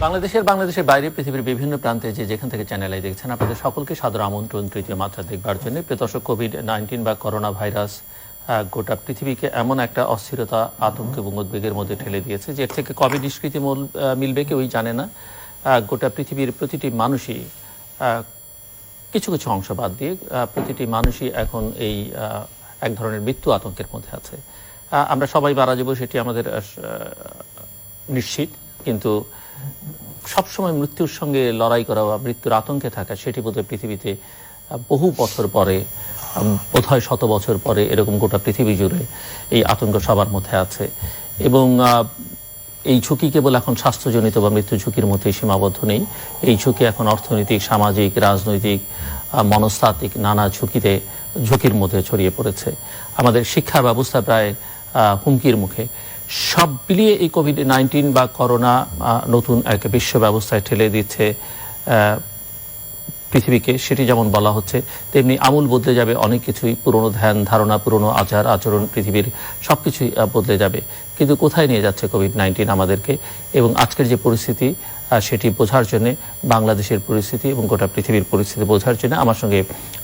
বাংলাদেশের বাইরে পৃথিবীর বিভিন্ন প্রান্তে যেখান থেকে চ্যানেল আই দেখছেন, আপনাদের সকলকে সাদর আমন্ত্রণ তৃতীয় মাত্রা দেখবার জন্য। প্রদর্শক, কোভিড-19 বা করোনা ভাইরাস গোটা পৃথিবীকে এমন একটা অস্থিরতা, আতঙ্ক এবং উদ্বেগের মধ্যে ঠেলে দিয়েছে যে এর থেকে কবে নিষ্কৃতি মিলবে কেউই জানে না। গোটা পৃথিবীর প্রতিটি মানুষই, কিছু কিছু অংশ বাদ দিয়ে প্রতিটি মানুষই এখন এই এক ধরনের মৃত্যু আতঙ্কের মধ্যে আছে। আমরা সবাই মারা যাবো সেটি আমাদের নিশ্চিত, কিন্তু সবসময় মৃত্যুর সঙ্গে লড়াই করা বা মৃত্যুর আতঙ্কে থাকা, সেটি বোধহয় পৃথিবীতে বহু বছর পরে, বোধহয় 100 বছর পরে এরকম গোটা পৃথিবী জুড়ে এই আতঙ্ক সবার মধ্যে আছে। এবং এই ঝুঁকি কেবল এখন স্বাস্থ্যজনিত বা মৃত্যু ঝুঁকির মধ্যেই সীমাবদ্ধ নেই। এই ঝুঁকি এখন অর্থনৈতিক, সামাজিক, রাজনৈতিক, মনস্তাত্ত্বিক নানা ঝুঁকির মধ্যে ছড়িয়ে পড়েছে। আমাদের শিক্ষা ব্যবস্থা প্রায় হুমকির মুখে। সব মিলিয়ে এই কোভিড-19 বা করোনা নতুন এক বিশ্ব ব্যবস্থায় ঠেলে দিচ্ছে পৃথিবীকে। সেটি যেমন বলা হচ্ছে, তেমনি আমূল বদলে যাবে অনেক কিছুই। পুরনো ধ্যান ধারণা, পুরনো আচার আচরণ, পৃথিবীর সবকিছুই বদলে যাবে। কিন্তু কোথায় নিয়ে যাচ্ছে কোভিড-19 আমাদেরকে, এবং আজকের যে পরিস্থিতি সেটি বোঝার জন্য, বাংলাদেশের পরিস্থিতি এবং গোটা পৃথিবীর পরিস্থিতি বোঝার জন্য আমার সঙ্গে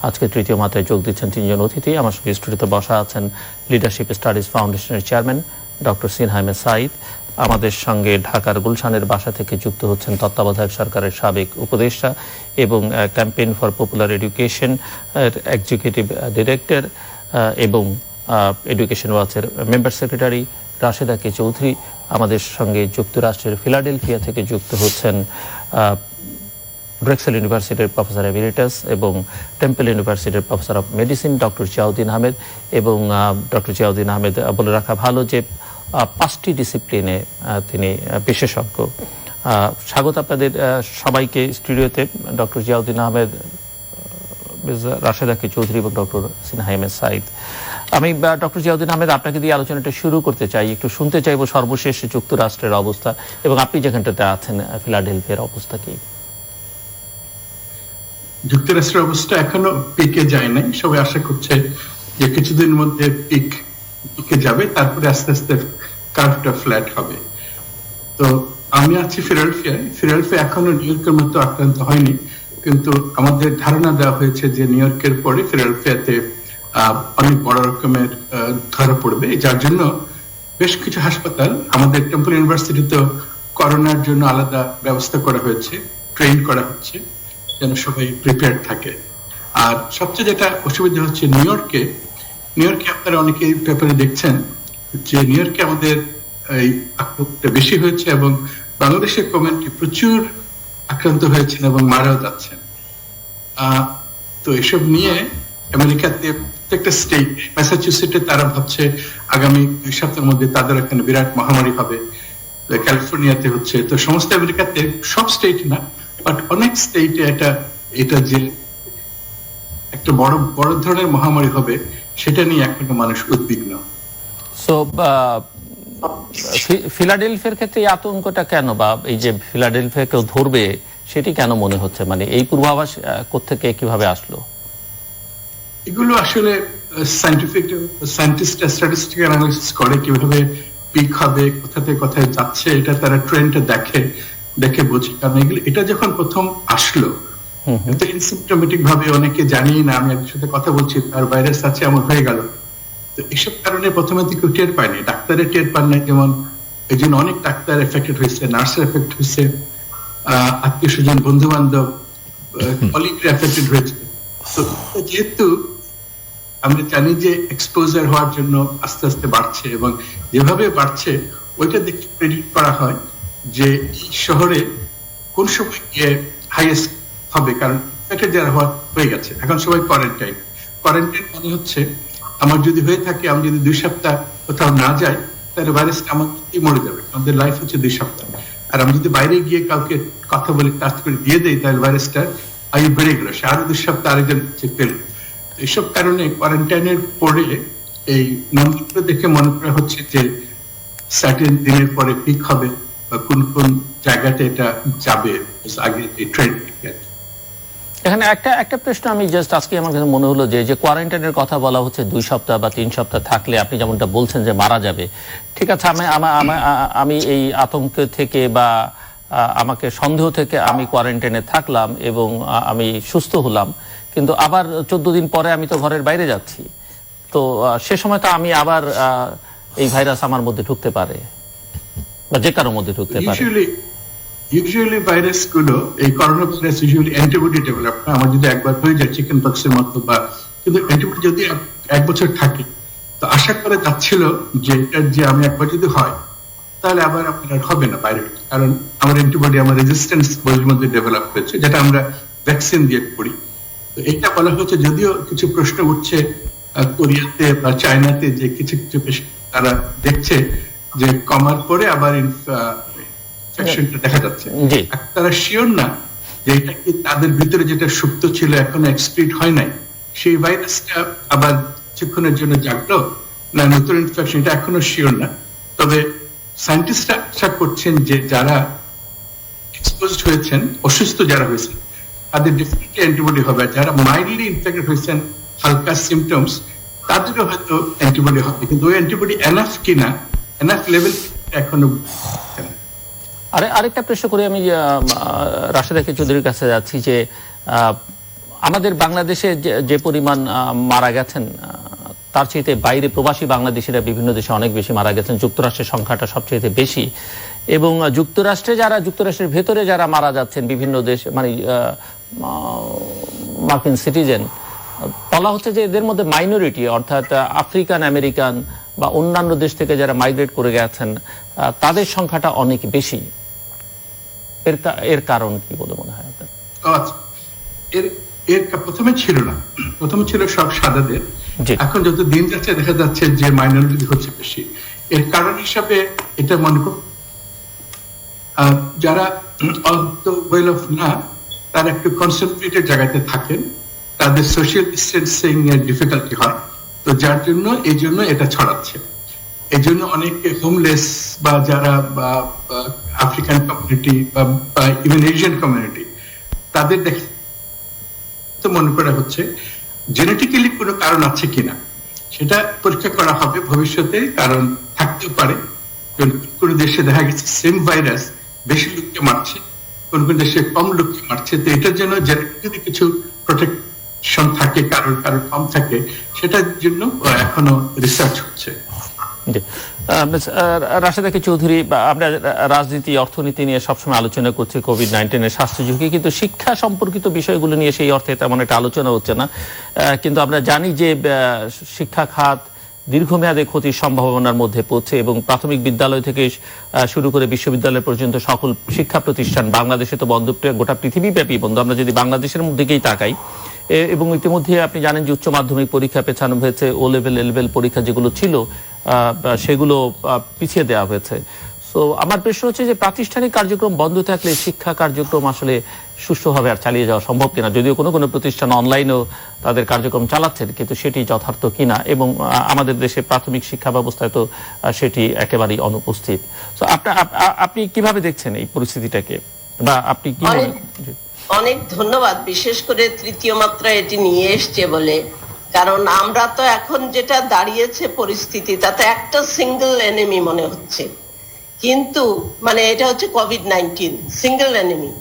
আজকে তৃতীয় মাত্রায় যোগ দিচ্ছেন তিনজন অতিথি। আমার সঙ্গে স্টুডিওতে বসা আছেন লিডারশিপ স্টাডিজ ফাউন্ডেশনের চেয়ারম্যান ডক্টর সিনহা আহমেদ সাঈদ। আমাদের সঙ্গে ঢাকার গুলশানের বাসা থেকে যুক্ত হচ্ছেন তত্ত্বাবধায়ক সরকারের সাবেক উপদেষ্টা এবং campaign for popular education executive director এবং education ওয়াচের member secretary Rasheda K Chowdhury. আমাদের সঙ্গে যুক্তরাষ্ট্রের ফিলাডেলফিয়া থেকে যুক্ত হচ্ছেন ড্রেক্সেল ইউনিভার্সিটির প্রফেসর এমিরিটাস এবং টেম্পল ইউনিভার্সিটির professor of medicine doctor Ziauddin Ahmed. এবং ডক্টর জিয়াউদ্দিন আহমেদ, বলে রাখা ভালো যে 5টি ডিসিপ্লিনে তিনি বিশেষজ্ঞ। স্বাগত আপনাদের সবাইকে স্টুডিওতে। ডক্টর জিয়াউদ্দিন আহমেদ, রাশেদা কে চৌধুরী এবং ডক্টর সিনহা আহমেদ সাঈদ। আমি ডক্টর জিয়াউদ্দিন আহমেদ আপনাকে দিয়ে আলোচনাটা শুরু করতে চাই। একটু শুনতে চাইবো সর্বশেষ যুক্তরাষ্ট্রের অবস্থা এবং আপনি যেখানটাতে আছেন ফিলাডেলফিয়ার অবস্থা কি? যুক্তরাষ্ট্রের অবস্থা এখনো পিকে যায় নাই। সবাই আশা করছে যে কিছুদিন মধ্যে পিকে যাবে, তারপরে আস্তে আস্তে কার্ভটা ফ্ল্যাট হবে। তো আমি আছি ফিলাডেলফিয়া এখনো নিউ ইয়র্কের মতো আক্রান্ত হয়নি, কিন্তু আমাদের ধারণা দেওয়া হয়েছে যে নিউ ইয়র্কের পরে ফিলাডেলফিয়াতে অনেক বড় রকমের ধরা পড়বে, যার জন্য বেশ কিছু হাসপাতাল, আমাদের টেম্পল ইউনিভার্সিটিতে করোনার জন্য আলাদা ব্যবস্থা করা হয়েছে, ট্রেন করা হচ্ছে যেন সবাই প্রিপেয়ার থাকে। আর সবচেয়ে যেটা অসুবিধা হচ্ছে নিউ ইয়র্কে আপনারা অনেকে পেপারে দেখছেন যে নিউ ইয়র্কে আমাদের এই আক্রান্তটা বেশি হয়েছে এবং বাংলাদেশের কমিউনিটি প্রচুর আক্রান্ত হয়েছেন এবং মারাও যাচ্ছেন। তো এসব নিয়ে আমেরিকাতে প্রত্যেকটা স্টেট, ম্যাসাচুসেটসে তারা ভাবছে আগামী 2 সপ্তাহের মধ্যে তাদের এখানে বিরাট মহামারী হবে। ক্যালিফোর্নিয়াতে হচ্ছে। তো সমস্ত আমেরিকাতে সব স্টেট না, বাট অনেক স্টেটে এটা যে একটা বড় ধরনের মহামারী হবে সেটা নিয়ে এখনো মানুষ উদ্বিগ্ন। সো ফিলাডেলফিয়ার ক্ষেত্রে এই আতঙ্কটা কেন, বা এই যে ফিলাডেলফিয়া কেউ ধরবে সেটি কেন মনে হচ্ছে? মানে এই পূর্বাভাস কোত্থেকে কিভাবে আসলো? এগুলো আসলে সায়েন্টিস্টরা স্ট্যাটিস্টিক্যাল অ্যানালিসিস করে কিভাবে পিক হবে, কোথা থেকে কোথায় যাচ্ছে, এটা তারা ট্রেন্ডটা দেখে বোঝে। কারণ এটা যখন প্রথম আসলো ইনসিম্পটোমেটিক ভাবে অনেকে জানি না, আমি একজনের সাথে কথা বলছি তার ভাইরাস আছে এমন হয়ে গেল। তো এসব কারণে প্রথমে কেউ টের পায়নি, ডাক্তারের টের পান নাই। যেমন এই জন্য অনেক ডাক্তার এফেক্টেড হয়েছে, নার্সের এফেক্ট হয়েছে, আত্মীয় স্বজন, বন্ধু বান্ধব, কলিগরা এফেক্টেড হয়েছে। তো যেহেতু আমরা জানি যে এক্সপোজার হওয়ার জন্য আস্তে আস্তে বাড়ছে এবং যেভাবে বাড়ছে ওইটা দেখে প্রেডিক্ট করা হয় যে এই শহরে কোন সময় গিয়ে হাইয়েস্ট হবে, কারণ যারা হয়ে গেছে এখন সবাই কোয়ারেন্টাইন মানে হচ্ছে আমার যদি হয়ে থাকে, আমি যদি 2 সপ্তাহ কোথাও না যাই তাহলে ভাইরাসটা আমার মরে যাবে। আমাদের লাইফ হচ্ছে 2 সপ্তাহ, আর আমি যদি বাইরে গিয়ে কাউকে কথা বলে কাজ করে দিয়ে দেই তাহলে ভাইরাসটা আয়ু বেড়ে গেল, সে আরো 2 সপ্তাহ আরেকজন পেল। এসব কারণে কোয়ারেন্টাইনের পরে এই নম্বরগুলো দেখে মনে করা হচ্ছে যে সার্টেন দিনের পরে পিক হবে বা কোন জায়গাতে এটা যাবে আগে এই ট্রেন্ড। এখানে একটা প্রশ্ন আমি জাস্ট আজকে আমার কাছে মনে হলো যে কোয়ারেন্টাইনের কথা বলা হচ্ছে 2 সপ্তাহ বা 3 সপ্তাহ থাকলে আপনি যেমনটা বলছেন যে মারা যাবে। ঠিক আছে, আমি এই আতঙ্ক থেকে বা আমাকে সন্দেহ থেকে আমি কোয়ারেন্টাইনে থাকলাম এবং আমি সুস্থ হলাম, কিন্তু আবার 14 দিন পরে আমি তো ঘরের বাইরে যাচ্ছি, তো সে সময় তো আমি আবার এই ভাইরাস আমার মধ্যে ঢুকতে পারে বা যে কারোর মধ্যে ঢুকতে পারে। ইউজুয়ালি ভাইরাস গুলো, এই corona virus usually antibody develop হয়। আমার যদি একবার হয়ে যায় চিকেন পক্সের মতো, বা কিন্তু অ্যান্টিবডি যদি 1 বছর থাকে, তো আশা করা যাচ্ছিল যে এটা যে আমি একবার যদি হয় তাহলে আবার আপনার হবে না বাইরে, কারণ আমার অ্যান্টিবডি, আমার রেজিস্ট্যান্স বডির মধ্যে ডেভেলপ হয়েছে, যেটা আমরা ভ্যাকসিন দিয়ে করি। তো এটা বলা হচ্ছে, যদিও কিছু প্রশ্ন উঠছে কোরিয়াতে বা চায়নাতে, যে কিছু কিছু তারা দেখছে যে কমার পরে আবার ইনফেকশনটা দেখা যাচ্ছে, তারা শিওর না যে এটা কি তাদের ভিতরে যেটা সুপ্ত ছিল এখনো এক্সক্রিট হয় নাই, সেই ভাইরাসটা আবার কিছুক্ষণের জন্য জাগলো না নতুন ইনফেকশন, এটা এখনো শিওর না। তবে সায়েন্টিস্টরা আশা করছেন যে যারা এক্সপোজড হয়েছেন, অসুস্থ যারা হয়েছেন, তাদের ডেফিনেটলি অ্যান্টিবডি হবে। যারা মাইল্ডলি ইনফেক্টেড হয়েছেন, হালকা সিমটমস, তাদেরও হয়তো অ্যান্টিবডি হবে, কিন্তু ওই অ্যান্টিবডি এনাফ কিনা, এনাফ লেভেল এখনো। আরেকটা প্রশ্ন করে আমি রাশেদা চৌধুরীর কাছে যাচ্ছি যে আমাদের বাংলাদেশে যে পরিমাণ মারা গেছেন, তার চাইতে বাইরে প্রবাসী বাংলাদেশিরা বিভিন্ন দেশে অনেক বেশি মারা গেছেন। যুক্তরাষ্ট্রের সংখ্যাটা সবচেয়ে বেশি, এবং যুক্তরাষ্ট্রের ভেতরে যারা মারা যাচ্ছেন বিভিন্ন দেশ, মানে মার্কিন সিটিজেন, বলা হচ্ছে যে এদের মধ্যে মাইনরিটি, অর্থাৎ আফ্রিকান আমেরিকান বা অন্যান্য দেশ থেকে যারা মাইগ্রেট করে গেছেন, তাদের সংখ্যাটা অনেক বেশি। এর কারণ কি বলে মনে হয় আপনার? প্রথমে ছিল না, প্রথমে ছিল সব সাদাদের, এখন যত দিন যাচ্ছে দেখা যাচ্ছে যে মাইনরিটি হচ্ছে বেশি। এর কারণ হিসাবে এটা মনে কর, যারা ওয়েল অফ না, তারা একটু কনসেন্ট্রেটেড জায়গাতে থাকেন, তাদের সোশ্যাল ডিস্টেন্সিং এর ডিফিকাল্টি হয়, তো যার জন্য এই জন্য এটা ছড়াচ্ছে। এই জন্য অনেকে হোমলেস বা যারা আফ্রিকান কমিউনিটি বা ইভেন এশিয়ান কমিউনিটি, তাদের দেখে তো মনে করা হচ্ছে জেনেটিক্যালি কোনো কারণ আছে কিনা, সেটা পরীক্ষা করা হবে ভবিষ্যতে। কারণ থাকতেও পারে, কোন দেশে দেখা গেছে সেম ভাইরাস বেশি লোককে মারছে, কোন কোন দেশে কম লোককে মারছে। তো এটার জন্য যদি কিছু প্রোটেকশন থাকে, কারোর কম থাকে, সেটার জন্য এখনো রিসার্চ হচ্ছে। রাশেদা চৌধুরী, আমরা রাজনীতি অর্থনীতি নিয়ে সবসময় আলোচনা করছি, কোভিড-19 স্বাস্থ্য ঝুঁকি, কিন্তু শিক্ষা সম্পর্কিত বিষয়গুলো নিয়ে সেই অর্থে তেমন একটা আলোচনা হচ্ছে না। কিন্তু আমরা জানি যে শিক্ষা খাত দীর্ঘমেয়াদে ক্ষতির সম্ভাবনার মধ্যে পড়ছে, এবং প্রাথমিক বিদ্যালয় থেকে শুরু করে বিশ্ববিদ্যালয় পর্যন্ত সকল শিক্ষা প্রতিষ্ঠান বাংলাদেশে তো বন্ধ, গোটা পৃথিবীব্যাপী বন্ধ। আমরা যদি বাংলাদেশের মধ্যেই তাকাই, এবং ইতিমধ্যে আপনি জানেন যে উচ্চ মাধ্যমিক পরীক্ষা পেছানো হয়েছে, ও লেভেল এ লেভেল পরীক্ষা যেগুলো ছিল সেগুলো পিছিয়ে দেওয়া হয়েছে। তো আমার প্রশ্ন হচ্ছে যে প্রাতিষ্ঠানিক কার্যক্রম বন্ধ থাকলে শিক্ষা কার্যক্রম আসলে সুষ্ঠুভাবে আর চালিয়ে যাওয়া সম্ভব কিনা? যদিও কোনো কোনো প্রতিষ্ঠান অনলাইনেও তাদের কার্যক্রম চালাচ্ছেন, কিন্তু সেটি যথার্থ কিনা, এবং আমাদের দেশে প্রাথমিক শিক্ষা ব্যবস্থায় তো সেটি একেবারেই অনুপস্থিত। তো আপনি কিভাবে দেখছেন এই পরিস্থিতিটাকে, বা আপনি কি? অনেক ধন্যবাদ, বিশেষ করে তৃতীয় মাত্রায় এটি নিয়ে এসছে বলে। কারণ আমরা তো এখন যেটা দাঁড়িয়েছে পরিস্থিতি, তাতে একটা সিঙ্গেল এনিমি মনে হচ্ছে, কিন্তু মানে এটা হচ্ছে কোভিড-19 সিঙ্গেল এনিমি।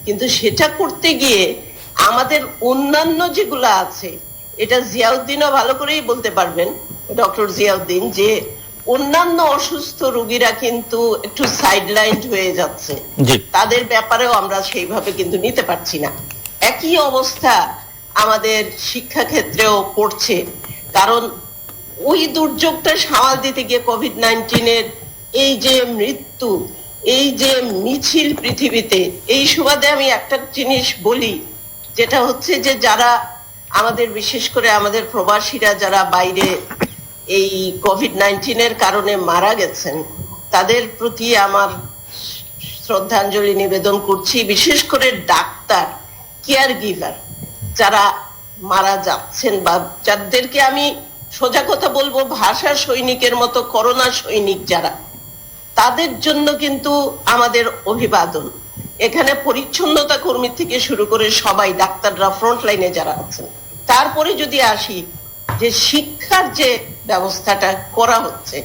কিন্তু সেটা করতে গিয়ে আমাদের অন্যান্য যেগুলো আছে, এটা জিয়াউদ্দিনও ভালো করেই বলতে পারবেন, ডক্টর জিয়াউদ্দিন, যে অন্যান্য অসুস্থ রোগীরা কিন্তু একটু সাইডলাইন হয়ে যাচ্ছে, তাদের ব্যাপারেও আমরা সেইভাবে কিন্তু নিতে পারছি না। একই অবস্থা আমাদের শিক্ষা ক্ষেত্রেও পড়ছে, কারণ ওই দুর্যোগটা সামাল দিতে গিয়ে কোভিড-19 এই যে মৃত্যু, এই যে মিছিল পৃথিবীতে, এই সুবাদে আমি একটা জিনিস বলি, যেটা হচ্ছে যে যারা আমাদের, বিশেষ করে আমাদের প্রবাসীরা যারা বাইরে এই কোভিড-19 কারণে মারা গেছেন, তাদের প্রতি আমার শ্রদ্ধাঞ্জলি নিবেদন করছি। বিশেষ করে ডাক্তার, কেয়ার গিভার যারা মারা যাচ্ছেন, বা যাদেরকে আমি সোজা কথা বলবো ভাষা সৈনিকের মতো করোনা সৈনিক যারা, তাদের জন্য কিন্তু আমাদের অভিবাদন। এখানে পরিচ্ছন্নতা কর্মী থেকে শুরু করে সবাই, ডাক্তাররা ফ্রন্ট লাইনে যারা আছেন। তারপরে যদি আসি যে শিক্ষার যে ব্যবস্থাটা করা হচ্ছে,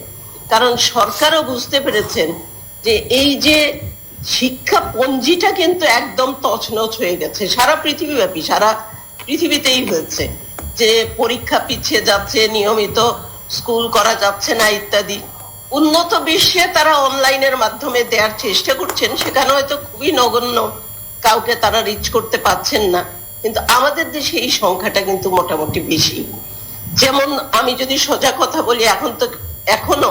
কারণ সরকারও বুঝতে পেরেছেন যে এই যে শিক্ষা পঞ্জিটা কিন্তু একদম তছনছ হয়ে গেছে সারা পৃথিবীব্যাপী, সারা পৃথিবীতেই হয়েছে যে পরীক্ষা পিছিয়ে যাচ্ছে, নিয়মিত স্কুল করা যাচ্ছে না ইত্যাদি। উন্নত বিশ্বে তারা অনলাইনের মাধ্যমে দেওয়ার চেষ্টা করছেন, সেখানে হয়তো খুবই নগণ্য কাউকে তারা রিচ করতে পারছেন না, কিন্তু আমাদের দেশে এই সংখ্যাটা কিন্তু মোটামুটি বেশি। যেমন আমি যদি সোজা কথা বলি, এখনো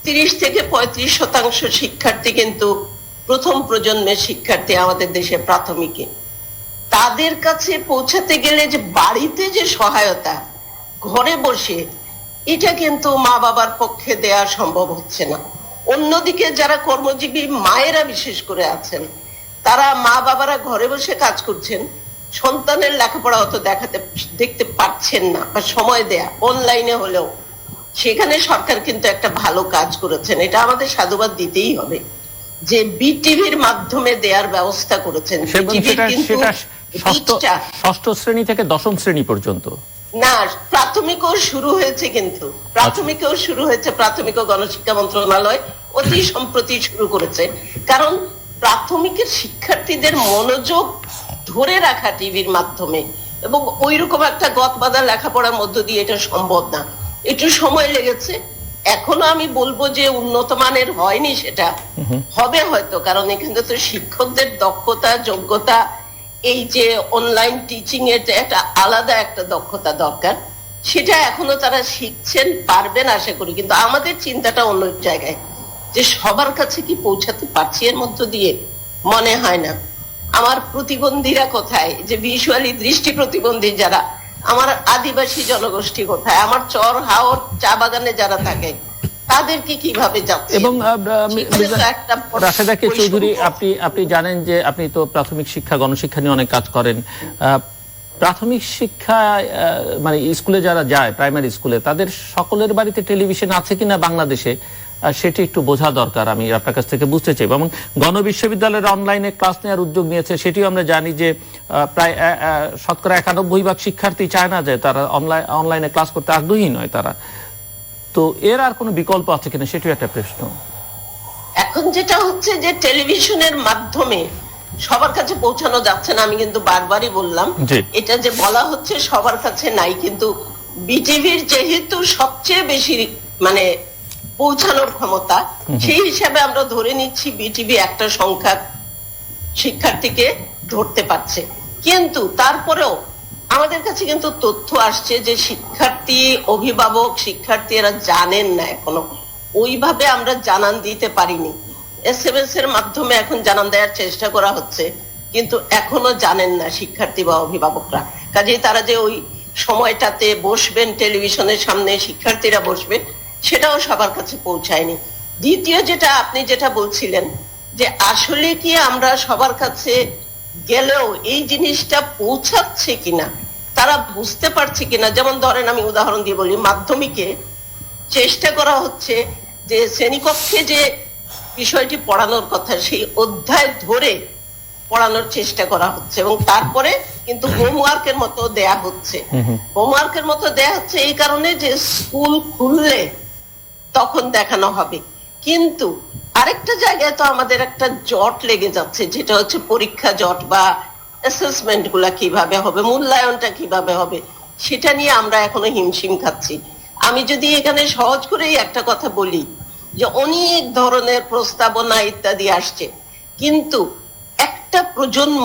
30 থেকে 35% শিক্ষার্থী কিন্তু প্রথম প্রজন্মের শিক্ষার্থী আমাদের দেশে প্রাথমিকে। তাদের কাছে পৌঁছাতে গেলে যে বাড়িতে যে সহায়তা ঘরে বসে, এটা কিন্তু মা বাবার পক্ষে দেয়া সম্ভব হচ্ছে না। অন্যদিকে যারা কর্মজীবী মায়েরা বিশেষ করে আছেন, তারা মা বাবারা ঘরে বসে কাজ করছেন, সন্তানের লেখাপড়া অত দেখতে পাচ্ছেন না বা সময় দেয়া অনলাইনে হলেও, সেখানে সরকার কিন্তু একটা ভালো কাজ করেছেন, এটা আমাদের সাধুবাদ দিতেই হবে, যে বিটিভির মাধ্যমে দেওয়ার ব্যবস্থা করেছেন। ষষ্ঠ শ্রেণী থেকে দশম শ্রেণী পর্যন্ত না, প্রাথমিকও শুরু হয়েছে, কিন্তু প্রাথমিকও শুরু হয়েছে, প্রাথমিক ও গণশিক্ষা মন্ত্রণালয় অতি সম্প্রতি শুরু করেছে। কারণ প্রাথমিকের শিক্ষার্থীদের মনোযোগ ধরে রাখা টিভির মাধ্যমে এবং ওইরকম একটা গতবাধা লেখাপড়ার মধ্য দিয়ে এটা সম্ভব না, একটু সময় লেগেছে। এখনো আমি বলবো যে উন্নত মানের হয়নি, সেটা হবে হয়তো, কারণ এখানে তো শিক্ষকদের দক্ষতা যোগ্যতা, এই যে অনলাইন টিচিং এর একটা আলাদা একটা দক্ষতা দরকার, সেটা এখনো তারা শিখছেন, পারবেন আশা করি। কিন্তু আমাদের চিন্তাটা অন্য জায়গায়, যে সবার কাছে কি পৌঁছাতে পারছি এর মধ্য দিয়ে, মনে হয় না। আমার প্রতিবন্ধীরা কোথায়, যে ভিজুয়ালি দৃষ্টি প্রতিবন্ধী যারা, আমার আদিবাসী জনগোষ্ঠী কোথায়, আমার চর হাওর চা বাগানে যারা থাকে, তাদেরকে কিভাবে যাচ্ছে? এবং রাশেদা কে চৌধুরী, আপনি জানেন যে আপনি তো প্রাথমিক শিক্ষা গণশিক্ষা নিয়ে অনেক কাজ করেন। প্রাথমিক শিক্ষা মানে স্কুলে যারা যায়, প্রাইমারি স্কুলে, তাদের সকলের বাড়িতে টেলিভিশন আছে কিনা বাংলাদেশে, সেটি একটু বোঝা দরকার, আমি আপনার কাছ থেকে বুঝতে চাই। এবং গণবিশ্ববিদ্যালয়ের অনলাইনে ক্লাস নেওয়ার উদ্যোগ নিয়েছে, সেটিও আমরা জানি যে প্রায় শতকরা 91% শিক্ষার্থী চায় না যে তারা অনলাইনে ক্লাস করতে আগ্রহী নয় তারা। তো এর আর কোনো বিকল্প আছে কিনা, সেটিও একটা প্রশ্ন। এখন যেটা হচ্ছে যে টেলিভিশনের মাধ্যমে সবার কাছে পৌঁছানো যাচ্ছে না, আমি কিন্তু বারবারই বললাম, এটা যে বলা হচ্ছে সবার কাছে নাই, কিন্তু বিটিভির যেহেতু সবচেয়ে বেশি মানে পৌঁছানোর ক্ষমতা, সেই হিসাবে আমরা ধরে নিচ্ছি বিটিভি একটা সংখ্যা শিক্ষার্থীকে ধরতে পারছে। কিন্তু তারপরেও আমাদের কাছে কিন্তু তথ্য আসছে যে শিক্ষার্থী, অভিভাবক, শিক্ষার্থী এরা জানেন না এখনো, ওইভাবে আমরা জানান দিতে পারিনি। SMS এর মাধ্যমে এখন জানান দেওয়ার চেষ্টা করা হচ্ছে, কিন্তু এখনো জানেন না শিক্ষার্থী বা অভিভাবকরা। কাজেই তারা যে ওই সময়টাতে বসবেন টেলিভিশনের সামনে, শিক্ষার্থীরা বসবে, সেটাও সবার কাছে পৌঁছায়নি। দ্বিতীয় যেটা আপনি যেটা বলছিলেন, যে আসলে কি আমরা সবার কাছে গেলেও এই জিনিসটা পৌঁছাচ্ছে কিনা, তারা বুঝতে পারছে কিনা। যেমন ধরেন, আমি উদাহরণ দিয়ে বলি, মাধ্যমিকে চেষ্টা করা হচ্ছে যে শ্রেণীকক্ষে যে বিষয়টি পড়ানোর কথা, সেই অধ্যায় ধরে পড়ানোর চেষ্টা করা হচ্ছে, এবং তারপরে কিন্তু হোমওয়ার্কের মতো দেয়া হচ্ছে। হোমওয়ার্কের মতো দেয়া হচ্ছে এই কারণে যে স্কুল খুললে তখন দেখানো হবে। কিন্তু আরেকটা জায়গায় তো আমাদের একটা জট লেগে যাচ্ছে, যেটা হচ্ছে পরীক্ষা জট, বা অ্যাসেসমেন্ট গুলা কিভাবে হবে, মূল্যায়নটা কিভাবে হবে, সেটা নিয়ে আমরা এখনো হিমশিম খাচ্ছি। আমি যদি এখানে সহজ করেই একটা কথা বলি, যে অনেক ধরনের প্রস্তাবনা ইত্যাদি আসছে, কিন্তু একটা প্রজন্ম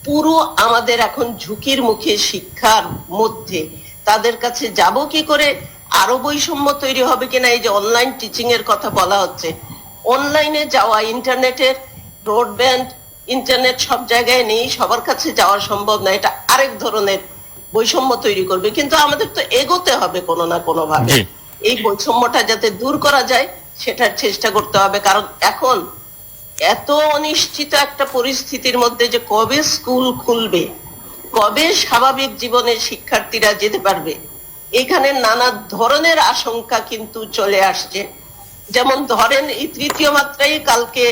পুরো আমাদের এখন ঝুঁকির মুখে শিক্ষার মধ্যে, তাদের কাছে যাব কি করে, আরো বৈষম্য তৈরি হবে কিনা। এই যে অনলাইন টিচিং এর কথা বলা হচ্ছে, অনলাইনে যাওয়া, ইন্টারনেটের ব্রডব্যান্ড ইন্টারনেট সব জায়গায় নেই, সবার কাছে যাওয়া সম্ভব না, এটা আরেক ধরনের বৈষম্য তৈরি করবে। কিন্তু আমাদের তো এগোতে হবে কোনো না কোনো ভাবে, এই বৈষম্যটা যাতে দূর করা যায় সেটার চেষ্টা করতে হবে। কারণ এখন এত অনিশ্চিত একটা পরিস্থিতির মধ্যে, যে কবে স্কুল খুলবে, কবে স্বাভাবিক জীবনে শিক্ষার্থীরা যেতে পারবে, এখানে নানা ধরনের আশঙ্কা কিন্তু চলে আসছে। যেমন ধরেন, এই তৃতীয় মাত্রায় কালকে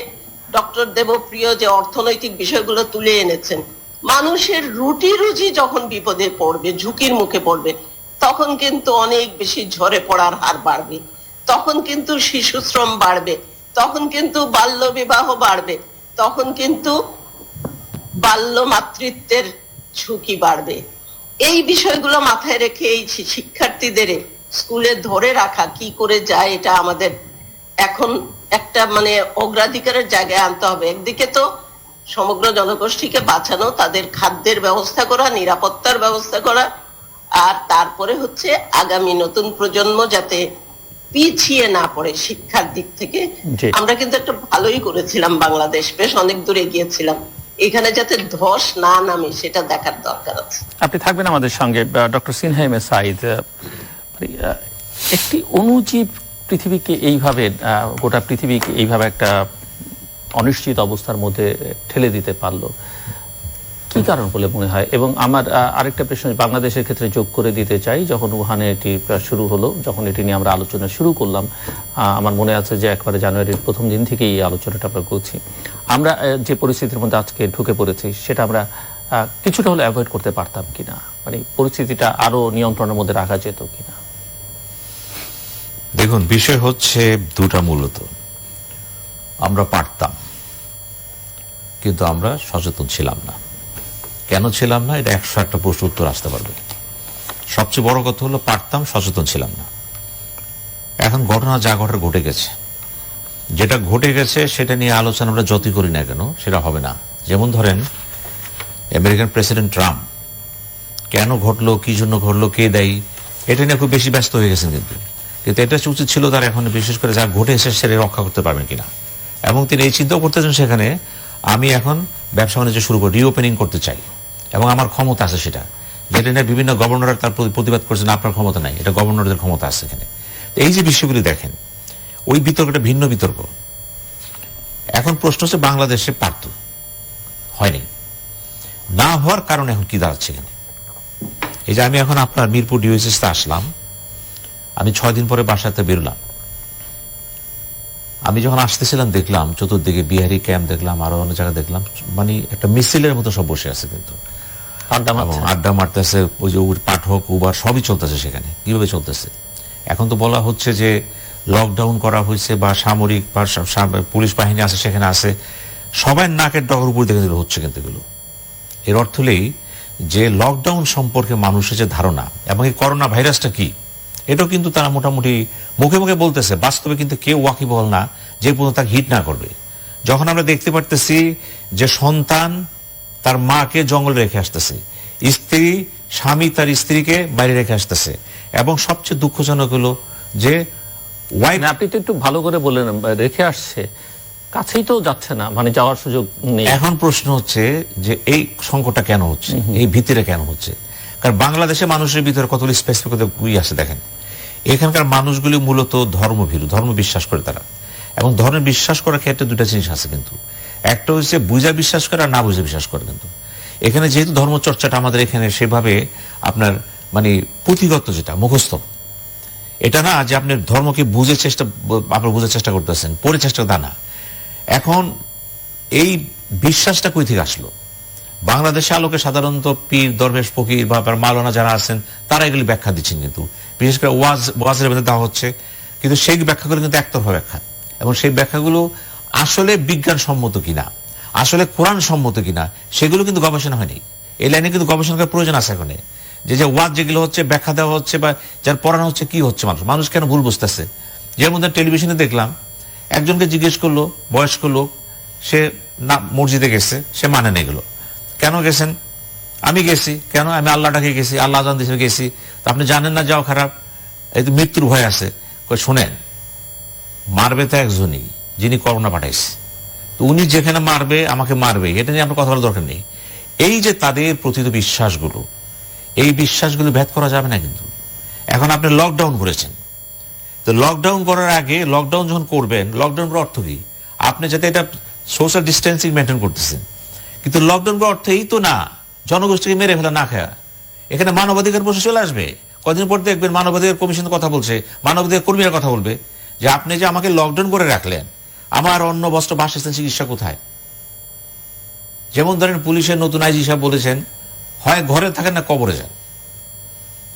ডক্টর দেবপ্রিয় যে অর্থনৈতিক বিষয়গুলো তুলে এনেছেন, মানুষের রুটি রুজি যখন বিপদে পড়বে, ঝুঁকির মুখে পড়বে, তখন কিন্তু অনেক বেশি ঝরে পড়ার হার বাড়বে, তখন কিন্তু শিশু শ্রম বাড়বে, তখন কিন্তু বাল্য বিবাহ বাড়বে, তখন কিন্তু বাল্য মাতৃত্বের ঝুঁকি বাড়বে। এই বিষয়গুলো মাথায় রেখে এই শিক্ষার্থীদের স্কুলে ধরে রাখা কি করে যায়, এটা আমাদের এখন একটা মানে অগ্রাধিকারের জায়গায় আনতে হবে। একদিকে তো সমগ্র জনগোষ্ঠীকে বাঁচানো, তাদের খাদ্যের ব্যবস্থা করা, নিরাপত্তার ব্যবস্থা করা, আর তারপরে হচ্ছে আগামী নতুন প্রজন্ম যাতে পিছিয়ে না পড়ে শিক্ষার দিক থেকে। আমরা কিন্তু একটা ভালোই করেছিলাম, বাংলাদেশ বেশ অনেক দূর এগিয়েছিলাম, এখানে যাতে ধস না নামে সেটা দেখার দরকার আছে। আপনি থাকবেন আমাদের সঙ্গে doctor Sinha M A Saeed. একটি অণুজীব পৃথিবীকে এইভাবে, গোটা পৃথিবীকে এইভাবে একটা অনিশ্চিত অবস্থার মধ্যে ঠেলে দিতে পারলো, কি কারণ বলে মনে হয়? এবং আমার আরেকটা প্রশ্ন বাংলাদেশের ক্ষেত্রে যোগ করে দিতে চাই। যখন উহানে এটি শুরু হলো, যখন এটি নিয়ে আমরা আলোচনা শুরু করলাম, আমার মনে আছে যে একবারে জানুয়ারির প্রথম দিন থেকেই এই আলোচনাটা আমরা করছি। আমরা যে পরিস্থিতির মধ্যে আজকে ঢুকে পড়েছি সেটা আমরা কিছুটা হলে অ্যাভয়েড করতে পারতাম কিনা, মানে পরিস্থিতিটা আরো নিয়ন্ত্রণের মধ্যে রাখা যেত কিনা? দেখুন, বিষয় হচ্ছে দুটা। মূলত আমরা পারতাম, কিন্তু আমরা সচেতন ছিলাম না। কেন ছিলাম না, এটা 101টা প্রশ্ন উত্তর আসতে পারবে। সবচেয়ে বড় কথা হলো পারতাম, সচেতন ছিলাম না। এখন ঘটনা যা ঘটার ঘটে গেছে, যেটা ঘটে গেছে সেটা নিয়ে আলোচনা আমরা যতই করি না কেন সেটা হবে না। যেমন ধরেন আমেরিকান প্রেসিডেন্ট ট্রাম্প কেন ঘটলো, কি জন্য ঘটলো, কে দায়ী, এটা নিয়ে খুব বেশি ব্যস্ত হয়ে গেছেন। কিন্তু এটা উচিত ছিল তার এখন, বিশেষ করে যা ঘটে এসে সেটা রক্ষা করতে পারবেন কিনা। এবং তিনি এই চিন্তাও করতেছেন সেখানে আমি এখন ব্যবসা বাণিজ্য শুরু করে রিওপেনিং করতে চাই এবং আমার ক্ষমতা আছে সেটা, যেটা নিয়ে বিভিন্ন গভর্নর তার প্রতিবাদ করছেন আপনার ক্ষমতা নাই, এটা গভর্নরদের ক্ষমতা আছে এখানে। এই যে বিষয়গুলি দেখেন, ওই বিতর্কটা ভিন্ন বিতর্ক। এখন প্রশ্ন হচ্ছে বাংলাদেশে পারত, হয়নি, না হওয়ার কারণ এখন কি দাঁড়াচ্ছে এখানে। এই যে আমি এখন আপনার মিরপুর ডিওএসএসতে আসলাম, আমি 6 দিন পরে বাসাতে বেরোলাম। আমি যখন আসতেছিলাম দেখলাম চতুর্দিকে বিহারি ক্যাম্প দেখলাম, আরো অনেক জায়গা দেখলাম, মানে একটা মিছিলের মতো সব বসে আছে, কিন্তু আড্ডা মারতেছে। ওই যে পাঠক উবার সবই চলতেছে সেখানে। কিভাবে চলতেছে? এখন তো বলা হচ্ছে যে লকডাউন করা হয়েছে বা সামরিক বা পুলিশ বাহিনী আছে সেখানে আছে, সবাই নাকের ডগর উপর দেখে হচ্ছে। কিন্তু এগুলো এর অর্থ হলেই যে লকডাউন সম্পর্কে মানুষের যে ধারণা এবং এই করোনা ভাইরাসটা কি, এটাও কিন্তু তারা মোটামুটি মুখে মুখে বলতেছে, বাস্তবে কিন্তু কেউ ওয়াকিবহল না যে পর্যন্ত তাকে হিট না করবে। যখন আমরা দেখতে পারতেছি যে সন্তান তার মাকে জঙ্গলে রেখে আসতেছে, স্বামী তার স্ত্রীকে বাইরে রেখে আসতেছে, এবং সবচেয়ে দুঃখজনক হলো যে আপনি তো একটু ভালো করে বললেন, রেখে আসছে, কাছেই তো যাচ্ছে না, মানে যাওয়ার সুযোগ নেই। এখন প্রশ্ন হচ্ছে যে এই সংকটটা কেন হচ্ছে, এই ভীতিটা কেন হচ্ছে? কারণ বাংলাদেশে মানুষের ভিতরে কতগুলি স্পেসিফিক আছে দেখেন। এখানকার মানুষগুলি মূলত ধর্মভীরু, ধর্ম বিশ্বাস করে তারা, এবং ধর্মে বিশ্বাস করার ক্ষেত্রে দুটা জিনিস আছে কিন্তু। একটা হচ্ছে বুঝা বিশ্বাস করে আর না বুঝে বিশ্বাস করে। কিন্তু এখানে যেহেতু ধর্ম চর্চাটা আমাদের এখানে সেভাবে আপনার মানে পুঁথিগত, যেটা মুখস্থ, এটা না যে আপনি ধর্মকে বোঝার চেষ্টা করতেছেন, পরে চেষ্টা তা না। এখন এই বিশ্বাসটা কই থেকে আসলো? বাংলাদেশে আলোকে সাধারণত পীর, দরবেশ, ফকির বা মাওলানা যারা আছেন তারা এগুলি ব্যাখ্যা দিচ্ছেন, কিন্তু বিশেষ করে ওয়াজের মধ্যে দেওয়া হচ্ছে, কিন্তু সেই ব্যাখ্যাগুলো কিন্তু একতরফা ব্যাখ্যা, এবং সেই ব্যাখ্যাগুলো আসলে বিজ্ঞানসম্মত কিনা, আসলে কোরআন সম্মত কিনা, সেগুলো কিন্তু গবেষণা হয়নি। এই লাইনে কিন্তু গবেষণা করার প্রয়োজন আছে এখন। যে ওয়াজ যেগুলো হচ্ছে, ব্যাখ্যা দেওয়া হচ্ছে বা যার পড়ানো হচ্ছে, কি হচ্ছে, মানুষ কেন ভুল বুঝতেছে। যের মধ্যে টেলিভিশনে দেখলাম একজনকে জিজ্ঞেস করলো, বয়স্ক লোক, সে না মসজিদে গেছে, সে মানে না এগুলো। কেন গেছেন? আমি গেছি। কেন? আমি আল্লাহটাকে গেছি, আল্লাহ আজান দিয়েছে গেছি। তো আপনি জানেন না যাও খারাপ, এই তো মৃত্যুর ভয় আছে। শোনেন, মারবে তো একজনই, যিনি করোনা পাঠাইছে, তো উনি যেখানে মারবে আমাকে মারবে, এটা নিয়ে আপনার কথা বলার দরকার নেই। এই যে তাদের প্রতি বিশ্বাসগুলো, এই বিশ্বাসগুলো ভেদ করা যাবে না। কিন্তু এখন আপনি লকডাউন করেছেন, তো লকডাউন করার আগে, লকডাউন যখন করবেন, লকডাউন করার অর্থ কি? আপনি যাতে এটা সোশ্যাল ডিস্টেন্সিং মেনটেন করতেছেন, কিন্তু লকডাউন করার অর্থ এই তো না জনগোষ্ঠীকে মেরে ফেলা, না খায়া। এখানে মানবাধিকার প্রশ্ন চলে আসবে। কদিন পর দেখবেন মানবাধিকার কমিশন কথা বলছে, মানবাধিকার কর্মীরা কথা বলবে যে আপনি যে আমাকে লকডাউন করে রাখলেন, আমার অন্ন বস্ত্র বাসস্থান চিকিৎসা কোথায়? যেমন ধরেন পুলিশের নতুন আইজি সাহেব বলেছেন, হয় ঘরে থাকেন না কবরে যান।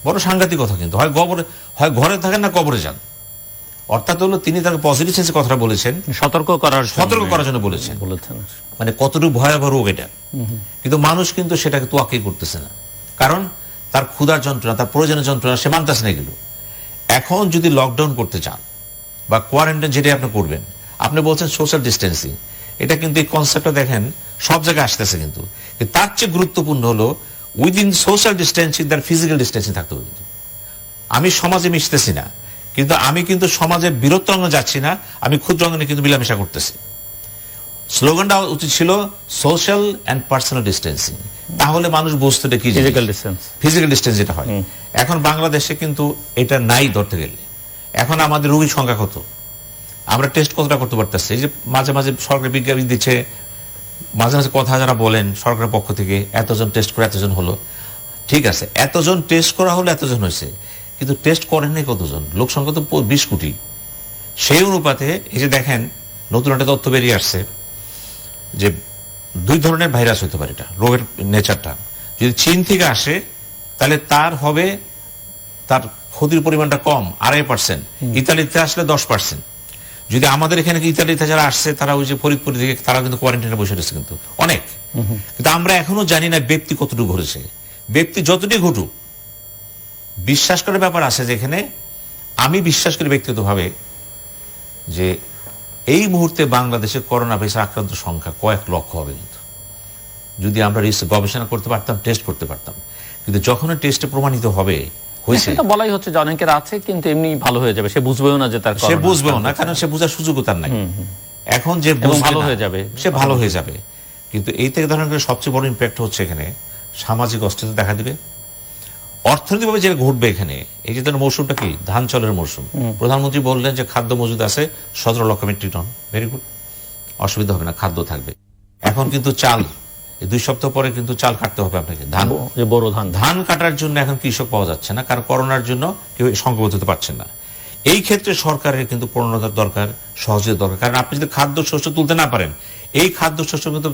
বড় সাংঘাতিক কথা কিন্তু, হয় ঘরে থাকেন না কবরে যান। অর্থাৎ হলো তিনি তাকে পজিটিভ সেন্সে কথাটা বলেছেন, সতর্ক করার জন্য বলেছেন, বলেছেন। মানে কতটুকু ভয়াবহ রোগ এটা। কিন্তু মানুষ কিন্তু সেটাকে তোয়াক্কি করতেছে না, কারণ তার ক্ষুধার যন্ত্রণা, তার প্রয়োজনীয় যন্ত্রণা সে মানতেছে না এগুলো। এখন যদি লকডাউন করতে চান বা কোয়ারেন্টাইন যেটাই আপনি করবেন, আপনি বলছেন সোশ্যাল ডিস্টেন্সিং, এটা কিন্তু এই কনসেপ্টটা দেখেন সব জায়গায় আসতেছে, কিন্তু তার চেয়ে গুরুত্বপূর্ণ হলো উইদিন সোশ্যাল ডিস্টেন্সিং তার ফিজিক্যাল ডিস্টেন্সিং থাকতে হবে। কিন্তু আমি সমাজে মিশতেছি না, কিন্তু আমি কিন্তু সমাজের বৃহত্তর অঙ্গনে যাচ্ছি না, আমি ক্ষুদ্র অঙ্গনে কিন্তু মিলামেশা করতেছি। স্লোগানটা উচিত ছিল সোশ্যাল অ্যান্ড পার্সোনাল ডিস্টেন্সিং, তাহলে মানুষ বুঝতে কি ফিজিক্যাল ডিস্টেন্স যেটা হয়। এখন বাংলাদেশে কিন্তু এটা নাই ধরতে গেলে। এখন আমাদের রোগীর সংখ্যা কত, আমরা টেস্ট কতটা করতে পারতেছি? এই যে মাঝে মাঝে সরকার বিজ্ঞাপন দিচ্ছে, মাঝে মাঝে কথা যারা বলেন সরকারের পক্ষ থেকে, এতজন টেস্ট করে এতজন হলো, ঠিক আছে, এতজন টেস্ট করা হলো এতজন হয়েছে, কিন্তু টেস্ট করেননি কতজন? লোক সংখ্যা তো 20 কোটি। সেই অনুপাতে এই যে দেখেন নতুন একটা তথ্য বেরিয়ে আসছে যে 2 ধরনের ভাইরাস হতে পারে, এটা রোগের নেচারটা। যদি চীন থেকে আসে তাহলে তার হবে, তার ক্ষতির পরিমাণটা কম 2.5%, ইতালিতে আসলে 10%। যদি আমাদের এখানে ইতালিতে যারা আসছে তারা ওই যে ফরিদপুর থেকে, তারা কিন্তু কোয়ারেন্টাইনে বসে রয়েছে কিন্তু অনেক। কিন্তু আমরা এখনো জানি না ব্যক্তি কতটুকু ঘটেছে। ব্যক্তি যতটুকু ঘটুক, বিশ্বাস করার ব্যাপার আছে যেখানে আমি বিশ্বাস করি ব্যক্তিগতভাবে যে এই মুহূর্তে বাংলাদেশে করোনা ভাইরাসে আক্রান্ত সংখ্যা কয়েক লক্ষ হবে, কিন্তু যদি আমরা গবেষণা করতে পারতাম, টেস্ট করতে পারতাম। কিন্তু যখন টেস্টে প্রমাণিত হবে হয়েছে, সেটা বলাই হচ্ছে যে অনেকের আছে কিন্তু এমনি ভালো হয়ে যাবে, সে বুঝবেও না যে তার, সে বুঝবেও না, কারণ সে বোঝার সুযোগও তার নাই। এখন যে ভালো হয়ে যাবে, সে ভালো হয়ে যাবে। কিন্তু এই থেকে ধরেন সবচেয়ে বড় ইম্প্যাক্ট হচ্ছে এখানে সামাজিক অস্থিরতা দেখা দিবে, অর্থনৈতিকভাবে যেটা ঘটবে এখানে। এই যে মৌসুমটা কি, ধান চালের মৌসুম। প্রধানমন্ত্রী বললেন যে খাদ্য মজুদ আছে 17 লক্ষ মেট্রিক টন, ভেরি গুড, অসুবিধা হবে না, খাদ্য থাকবে। এখন কিন্তু চাল, 2 সপ্তাহ পরে কিন্তু চাল কাটতে হবে আপনাকে, ধান, বড় ধান কাটার জন্য এখন কৃষক পাওয়া যাচ্ছে না, কারণ করোনার জন্য কেউ সংঘবদ্ধ হতে পারছেন না। এই ক্ষেত্রে সরকারের কিন্তু প্রণোদনার দরকার, সহযোগিতা দরকার। কারণ আপনি যদি খাদ্য শস্য তুলতে না পারেন, এই খাদ্য শস্য কিন্তু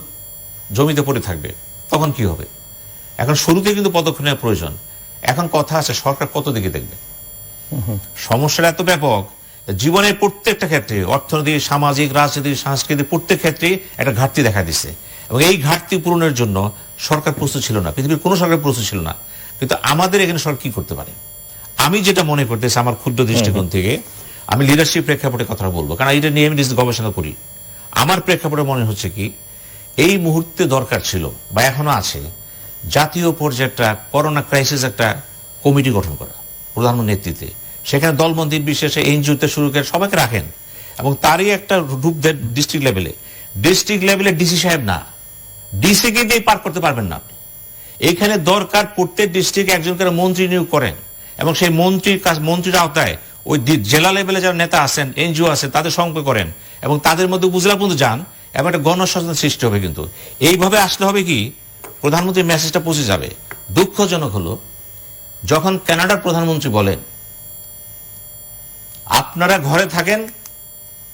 জমিতে পড়ে থাকবে, তখন কি হবে? এখন শুরুতে কিন্তু পদক্ষেপ নেওয়া প্রয়োজন। এখন কথা আছে সরকার কত দিকে দেখবে, সমস্যাটা এত ব্যাপক, জীবনের প্রত্যেকটা ক্ষেত্রে, অর্থনৈতিক, সামাজিক, রাজনৈতিক, সাংস্কৃতিক প্রত্যেক ক্ষেত্রে একটা ঘাটতি দেখা দিচ্ছে। এবং এই ঘাটতি পূরণের জন্য সরকার প্রস্তুত ছিল না, পৃথিবীর কোনো সরকার প্রস্তুত ছিল না। কিন্তু আমাদের এখানে সরকার কি করতে পারে? আমি যেটা মনে করতেছি আমার ক্ষুদ্র দৃষ্টিকোণ থেকে, আমি লিডারশিপ প্রেক্ষাপটে কথা বলবো, কারণ এটা নিয়ে আমি গবেষণা করি। আমার প্রেক্ষাপটে মনে হচ্ছে কি, এই মুহূর্তে দরকার ছিল বা এখনো আছে, জাতীয় পর্যায়ে একটা করোনা ক্রাইসিস একটা কমিটি গঠন করা প্রধানমন্ত্রীর নেতৃত্বে। সেখানে দলবন্দী বিশেষে এনজিওতে শুরু করে সবাইকে রাখেন, এবং তারই একটা রূপ দেন ডিস্ট্রিক্ট লেভেলে ডিসি সাহেব না, ডিসি কে দিয়ে পার করতে পারবেন না আপনি। এখানে দরকার প্রত্যেক ডিস্ট্রিক্টে একজন করে মন্ত্রী নিয়োগ করেন, এবং সেই মন্ত্রীর আওতায় ওই জেলা লেভেলে যারা নেতা আছেন, এনজিও আছেন, তাদের সঙ্গে করেন, এবং তাদের মধ্যে উপজেলা পর্যন্ত যান, এবং একটা গণসচেতন সৃষ্টি হবে। কিন্তু এইভাবে আসলে হবে কি, প্রধানমন্ত্রীর মেসেজটা পৌঁছে যাবে। দুঃখজনক হলো যখন কানাডার প্রধানমন্ত্রী বলেন আপনারা ঘরে থাকেন,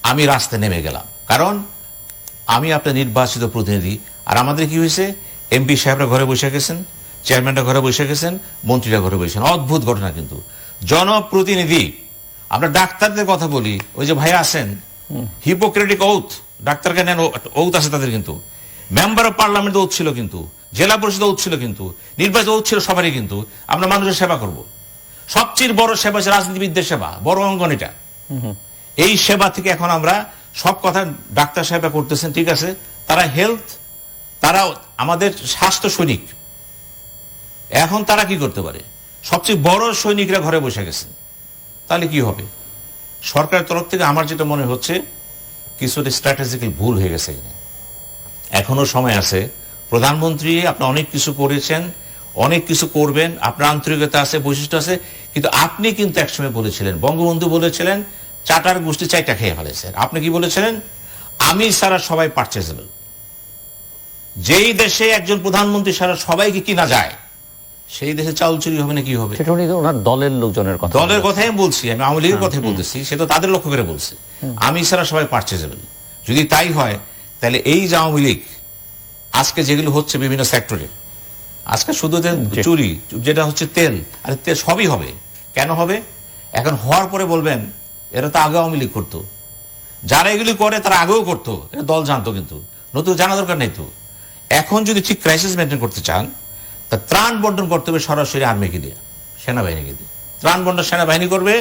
আমি রাস্তায় নেমে গেলাম, কারণ আমি আপনার নির্বাচিত প্রতিনিধি। আর আমাদের কি হয়েছে, এমপি সাহেবরা ঘরে বসে গেছেন, চেয়ারম্যানরা ঘরে বসে গেছেন, মন্ত্রীরা ঘরে বসেছেন। অদ্ভুত ঘটনা। কিন্তু জনপ্রতিনিধি, আমরা ডাক্তারদের কথা বলি, ওই যে ভাই আছেন হিপোক্রেটিক ওথ, ডাক্তারকে নেন, ওথ আছে তাদের, কিন্তু মেম্বার অফ পার্লামেন্ট ওথ ছিল, কিন্তু জেলা পরিষদ ওথ ছিল, কিন্তু নির্বাচিত ওথ ছিল সবারই। কিন্তু আমরা মানুষের সেবা করব, সবচেয়ে বড় সেবা হচ্ছে রাজনীতিবিদদের সেবা, বড় অঙ্গন এটা। এই সেবা থেকে এখন আমরা সব কথা ডাক্তার সাহেবরা করতেছেন, ঠিক আছে, তারা হেলথ, তারা আমাদের স্বাস্থ্য সৈনিক। এখন তারা কি করতে পারে? সবচেয়ে বড় সৈনিকরা ঘরে বসে গেছেন, তাহলে কি হবে? সরকারের তরফ থেকে আমার যেটা মনে হচ্ছে কিছুটা স্ট্র্যাটেজিক্যাল ভুল হয়ে গেছে। এখনো সময় আছে। প্রধানমন্ত্রী আপনি অনেক কিছু করেছেন, অনেক কিছু করবেন, আপনার আন্তরিকতা আছে, বৈশিষ্ট্য আছে, কিন্তু আপনি কিন্তু একসময় বলেছিলেন, বঙ্গবন্ধু বলেছিলেন চাটার গোষ্ঠী চাইটা খেয়ে ফেলেছে। আপনি কি বলেছিলেন? আমি সারা সবাই পারচেজেবল। যেই দেশে একজন প্রধানমন্ত্রী সারা সবাইকে কিনা যায়, সেই দেশে চাউল চুরি হবে না কি হবে? সেটা উনি ওনার দলের লোকজনের কথা, দলের কথাই আমি বলছি, আমি আওয়ামী লীগের কথাই বলতেছি, সে তো তাদের লক্ষ্য করে বলছে আমি সারা সবাই পারচেজেবল। যদি তাই হয় তাহলে এই যে আওয়ামী লীগ আজকে যেগুলো হচ্ছে বিভিন্ন সেক্টরে, আজকে শুধু চুরি, যেটা হচ্ছে তেল, আর তেল সবই হবে। কেন হবে? এখন হওয়ার পরে বলবেন এরা তো আগে আওয়ামী লীগ করতো, যারা এগুলি করে তারা আগেও করতো, এটা দল জানতো, কিন্তু নতুন জানা দরকার নেই তো। এখন যদি ঠিক ক্রাইসিস মেনটেন করতে চান, তা ত্রাণ বন্টন করতে হবে সরাসরি আর্মিকে দিয়ে, সেনাবাহিনীকে দিয়ে। ত্রাণ বন্টন সেনাবাহিনী করবে,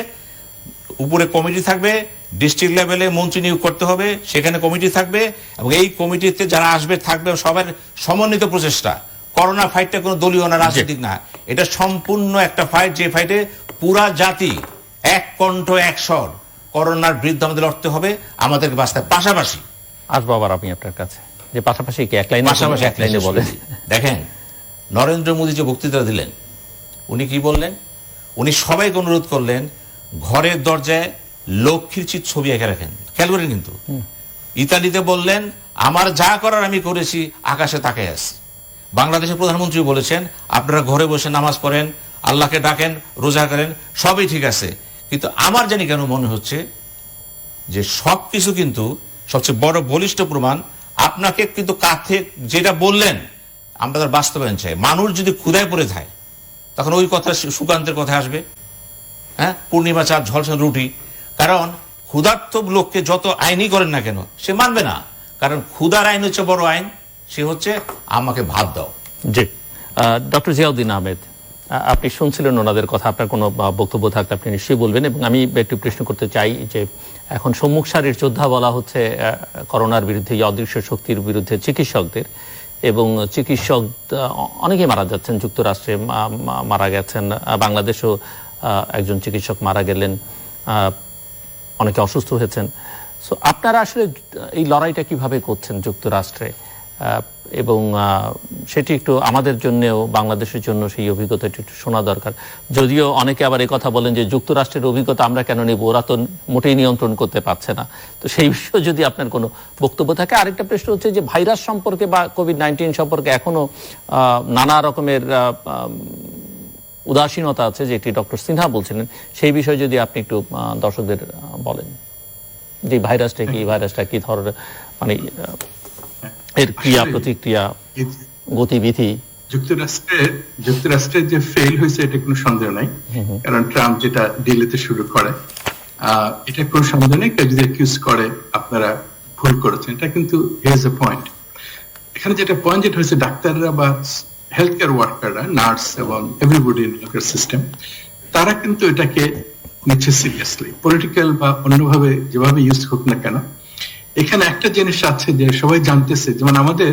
উপরে কমিটি থাকবে, ডিস্ট্রিক্ট লেভেলে মন্ত্রী নিয়োগ করতে হবে, সেখানে কমিটি থাকবে, এবং এই কমিটিতে যারা আসবে থাকবে সবার সমন্বিত প্রচেষ্টা। করোনা ফাইটটা কোনো দলীয় না, রাজনৈতিক না, এটা সম্পূর্ণ একটা ফাইট, যে ফাইটে পুরা জাতি এক কণ্ঠ এক স্বর করোনার বিরুদ্ধে আমাদের লড়তে হবে, আমাদেরকে বাঁচতে। পাশাপাশি আসবো আবার আমি আপনার কাছে, যে পাশাপাশি কি এক লাইনে, পাশাপাশি এক লাইনে বলেন। দেখেন, নরেন্দ্র মোদী যে বক্তৃতা দিলেন, উনি কি বললেন? উনি সবাইকে অনুরোধ করলেন ঘরের দরজায় লক্ষ্মীর চিত্র ছবি এঁকে রাখেন। খেয়াল করেন কিন্তু। ইতালিতে বললেন আমার যা করার আমি করেছি, আকাশে তাকায় আছি। বাংলাদেশের প্রধানমন্ত্রী বলেছেন আপনারা ঘরে বসে নামাজ পড়েন, আল্লাহকে ডাকেন, রোজা করেন, সবই ঠিক আছে, কিন্তু আমার জানি কেন মনে হচ্ছে যে সবকিছু কিন্তু সবচেয়ে বড় বলিষ্ঠ প্রমাণ আপনাকে কিন্তু কাছে যেটা বললেন আমরা তার বাস্তবায়ন চাই। মানুষ যদি ক্ষুধায় পড়ে যায় তখন ওই কথা সুকান্তের কথা আসবে, হ্যাঁ, পূর্ণিমা চাঁদ ঝলসান রুটি। কারণ ক্ষুধার্ত লোককে যত আইনই করেন না কেন সে মানবে না, কারণ ক্ষুধার আইন হচ্ছে বড় আইন, সে হচ্ছে আমাকে ভাত দাও। জি, ডক্টর জিয়াউদ্দিন আহমেদ, আপনি শুনছিলেন ওনাদের কথা, আপনার কোনো বক্তব্য থাকলে আপনি নিশ্চয়ই বলবেন। এবং আমি একটু প্রশ্ন করতে চাই যে এখন সম্মুখ সারির যোদ্ধা বলা হচ্ছে করোনার বিরুদ্ধে, অদৃশ্য শক্তির বিরুদ্ধে চিকিৎসকদের, এবং চিকিৎসক অনেকেই মারা যাচ্ছেন, যুক্তরাষ্ট্রে মারা গেছেন, বাংলাদেশেও একজন চিকিৎসক মারা গেলেন, অনেকে অসুস্থ হয়েছেন। সো আপনারা আসলে এই লড়াইটা কিভাবে করছেন যুক্তরাষ্ট্রে, এবং সেটি একটু আমাদের জন্যও, বাংলাদেশের জন্য সেই অভিজ্ঞতা একটু শোনা দরকার। যদিও অনেকে আবার এই কথা বলেন যে যুক্তরাষ্ট্রের অভিজ্ঞতা আমরা কেন নেব, ওরা তো মোটেই নিয়ন্ত্রণ করতে পারছে না। তো সেই বিষয়ে যদি আপনার কোনো বক্তব্য থাকে। আরেকটা প্রশ্ন হচ্ছে যে ভাইরাস সম্পর্কে বা কোভিড-19 সম্পর্কে এখনো নানা রকমের উদাসীনতা আছে, যেটি ডক্টর সিনহা বলছিলেন, সেই বিষয়ে যদি আপনি একটু দর্শকদের বলেন যে ভাইরাসটা কি ধরনের, মানে এর ক্রিয়া প্রতিক্রিয়া, গতিবিধি। যুক্তরাষ্ট্রের যে ফেল হয়েছে এটা কোনো সন্দেহ নাই, কারণ ট্রাম্প যেটা দিল্লিতে শুরু করে, এটা কোনো সন্দেহ নেই। কেউ যদি অ্যাকিউজ করে আপনারা ভুল করেছেন, এটা কিন্তু হিয়ার ইজ এ পয়েন্ট। এখানে যেটা পয়েন্ট যেটা হচ্ছে, ডাক্তাররা বা হেলথ কেয়ার ওয়ার্কাররা, নার্স এবং এভরিবডি ইন হেলথ সিস্টেম, তারা কিন্তু এটাকে নিচ্ছে সিরিয়াসলি। পলিটিক্যাল বা অন্যভাবে যেভাবে ইউজ হোক না কেন, এখানে একটা জিনিস আছে যে সবাই জানতেছে, যেমন আমাদের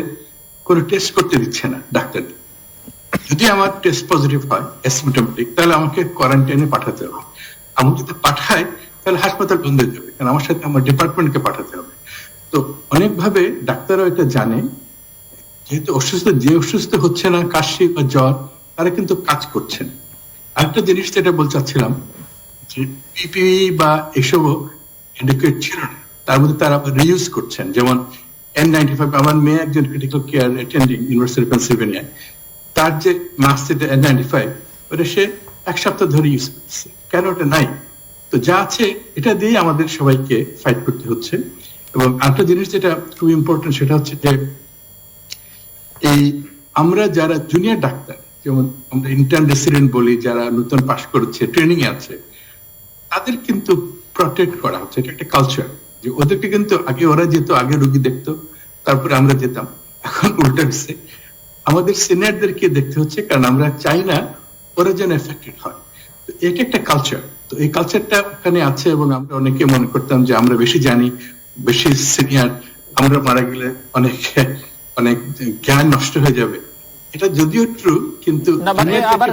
কোনো টেস্ট করতে দিচ্ছে না ডাক্তার। যদি আমার টেস্ট পজিটিভ হয় অ্যাসিম্পটোমেটিক, তাহলে আমাকে কোয়ারেন্টাইনে পাঠাতে হবে। আমি যদি পাঠাই তাহলে হাসপাতাল বন্ধ হয়ে যাবে, কারণ আমার সাথে আমার ডিপার্টমেন্টকে পাঠাতে হবে। তো অনেকভাবে ডাক্তাররা এটা জানে, যেহেতু যে অসুস্থ হচ্ছে না, কাশি বা জ্বর, তারা কিন্তু কাজ করছেন। আরেকটা জিনিস যেটা বলতে চাচ্ছিলাম, যে পিপিই বা এসবও এডুকেট ছিল না, তার মধ্যে তারা রিইউজ করছেন। যেমন N95, আমার মেয়ে একজন ক্রিটিক্যাল কেয়ার অ্যাটেন্ডিং ইউনিভার্সিটি পেনসিলভেনিয়ায়, তার যে মাস্ক যেটা N95, ওটা সে এক সপ্তাহ ধরে ইউজ করছে। কেন ওটা নাই? তো যা আছে এটা দিয়ে আমাদের সবাইকে ফাইট করতে হচ্ছে। এবং আরেকটা জিনিস যেটা খুব ইম্পর্টেন্ট, সেটা হচ্ছে যে এই আমরা যারা জুনিয়র ডাক্তার, যেমন আমরা ইন্টার্ন রেসিডেন্ট বলি, যারা নতুন পাশ করেছে, ট্রেনিং এ আছে, তাদের কিন্তু প্রটেক্ট করা হচ্ছে। এটা একটা কালচার, যে ওদেরকে কিন্তু আগে ওরা যেত, আগে রোগী দেখতো, তারপরে আমরা যেতাম। এখন উল্টা হচ্ছে, আমাদের সিনিয়রদেরকে দেখতে হচ্ছে, কারণ আমরা চাই না ওরা যেন এফেক্টেড হয়। তো এটা একটা কালচার। তো এই কালচারটা ওখানে আছে, এবং আমরা অনেকে মনে করতাম যে আমরা বেশি জানি, বেশি সিনিয়র, আমরা মারা গেলে অনেক জ্ঞান নষ্ট হয়ে যাবে। এটা যদিও ট্রু, কিন্তু আবার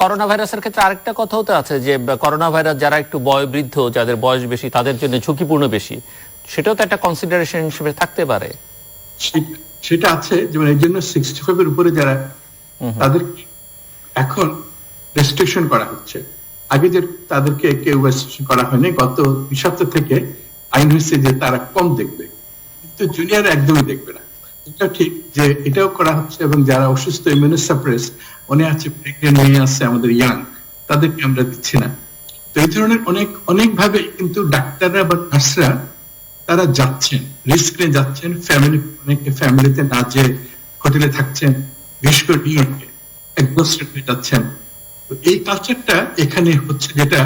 করোনা ভাইরাসের ক্ষেত্রে আরেকটা কথা হতে আছে, যে করোনা ভাইরাস যারা একটু বয়োবৃদ্ধ, যাদের বয়স বেশি, তাদের জন্য ঝুঁকিপূর্ণ বেশি, সেটাও তো একটা কনসিডারেশন হিসেবে থাকতে পারে। সেটা আছে, যেমন এই জন্য 65 এর উপরে যারা, তাদের এখন রেস্ট্রিকশন করা হচ্ছে। আগে যে তাদেরকে কেউ রেস্ট্রিকশন করা হয়নি, গত 2 সপ্তাহ থেকে আইন হয়েছে যে তারা কম দেখবে, কিন্তু জুনিয়র একদমই দেখবে না। এটা ঠিক যে এটাও করা হচ্ছে, এবং যারা অসুস্থ, ইমিউনোসাপ্রেসড, মনে আছে প্রেগনেন্ট মেয়ে আছে আমাদের ইয়াং, তাদেরকে আমরা দিচ্ছি না। তো এই ধরনের অনেকভাবে কিন্তু ডাক্তাররা বা নার্সরা তারা যাচ্ছেন, রিস্ক নিয়ে যাচ্ছেন, ফ্যামিলিতে না যে হোটেলে থাকছেন, বিশেষ করে নিউ ইয়র্কে এক্সস্টেড হয়ে যাচ্ছেন। তো এই কালচারটা এখানে হচ্ছে, যেটা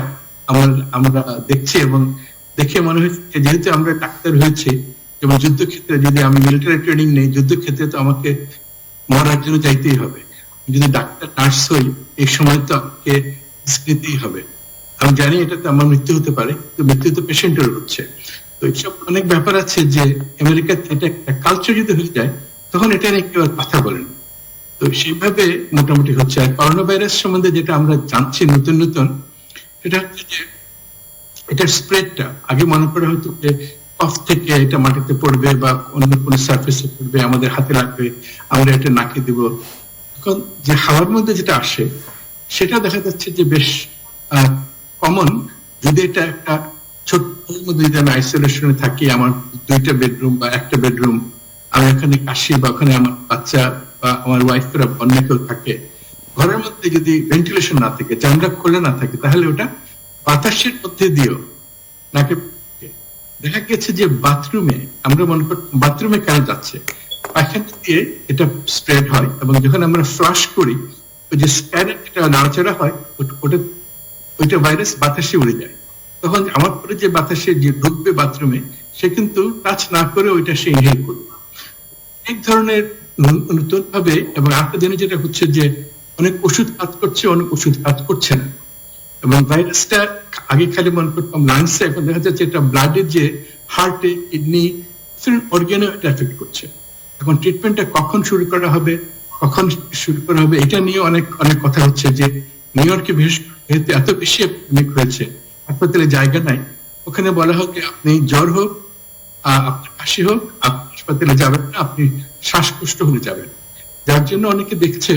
আমরা দেখছি, এবং দেখে মনে হচ্ছে যে যেহেতু আমরা ডাক্তার হয়েছে, যেমন যুদ্ধক্ষেত্রে যদি আমি মিলিটারি ট্রেনিং নেই, যুদ্ধক্ষেত্রে তো আমাকে মরার জন্য যাইতেই হবে। যদি ডাক্তার নার্স হই, এই সময় তো আমাকে নিতেই হবে। আমি জানি এটাতে আমার মৃত্যু হতে পারে, কিন্তু মৃত্যু তো পেশেন্টের হচ্ছে। তো এইসব অনেক ব্যাপার আছে যে আমেরিকাতে এটা একটা কালচার যদি হয়ে যায়, তখন এটা নিয়ে কেউ আর কথা বলেন। তো সেইভাবে মোটামুটি হচ্ছে। আর করোনা ভাইরাস সম্বন্ধে যেটা আমরা জানছি নতুন নতুন, সেটা হচ্ছে যে এটার স্প্রেডটা আগে মনে করা হতো যে কফ থেকে এটা মাটিতে পড়বে বা অন্য কোনো সার্ফেসে পড়বে, আমাদের হাতে লাগবে, আমরা এটা নাকে দিব। এখন যে হাওয়ার মধ্যে যেটা আসে, সেটা দেখা যাচ্ছে যে বেশ কমন। যদি এটা একটা ছোট মধ্যে যদি আমি আইসোলেশনে থাকি, আমার 2টা বেডরুম বা 1টা বেডরুম, আমি এখানে কাশি বা ওখানে আমার বাচ্চা বা আমার ওয়াইফেরা অন্য কেউ থাকে, ঘরের মধ্যে যদি ভেন্টিলেশন না থাকে, জানলা খোলা না থাকে, তাহলে ওটা বাতাসের মধ্যে দিয়েও নাকে দেখা গেছে যে বাথরুমে, আমরা মনে করি বাথরুমে কেন যাচ্ছে, পায়খানা দিয়ে এটা স্প্রেড হয়। এবং যখন আমরা ফ্লাশ করি, ওই যে স্প্যানের যেটা নাড়াচাড়া হয়, ওইটা ভাইরাস বাতাসে উড়ে যায়। তখন আমার পরে যে বাতাসে যে ঢুকবে বাথরুমে, সে কিন্তু টাচ না করে ওইটা সে ইনহেল করবে। এক ধরনের নতুন ভাবে। এবং একটা জিনিস যেটা হচ্ছে যে অনেক ওষুধ কাজ করছে, অনেক ওষুধ কাজ করছে না। এবং ভাইরাসটা আগে খালি মনে করতাম লাংসে, এখন দেখা যাচ্ছে এটা ব্লাডে, যে হার্টে, কিডনি, অর্গানে এটা এফেক্ট করছে। এখন ট্রিটমেন্টটা কখন শুরু করা হবে, এটা নিয়ে অনেক অনেক কথা হচ্ছে। যে নিউ ইয়র্কে বিশেষ করে এত বেশি এপিডেমিক হয়েছে, হাসপাতালে জায়গা নাই। ওখানে বলা হোক আপনি জ্বর হোক, আপনার কাশি হোক, আপনি হাসপাতালে যাবেন না, আপনি শ্বাসকষ্ট হলে যাবেন। যার জন্য অনেকে দেখছে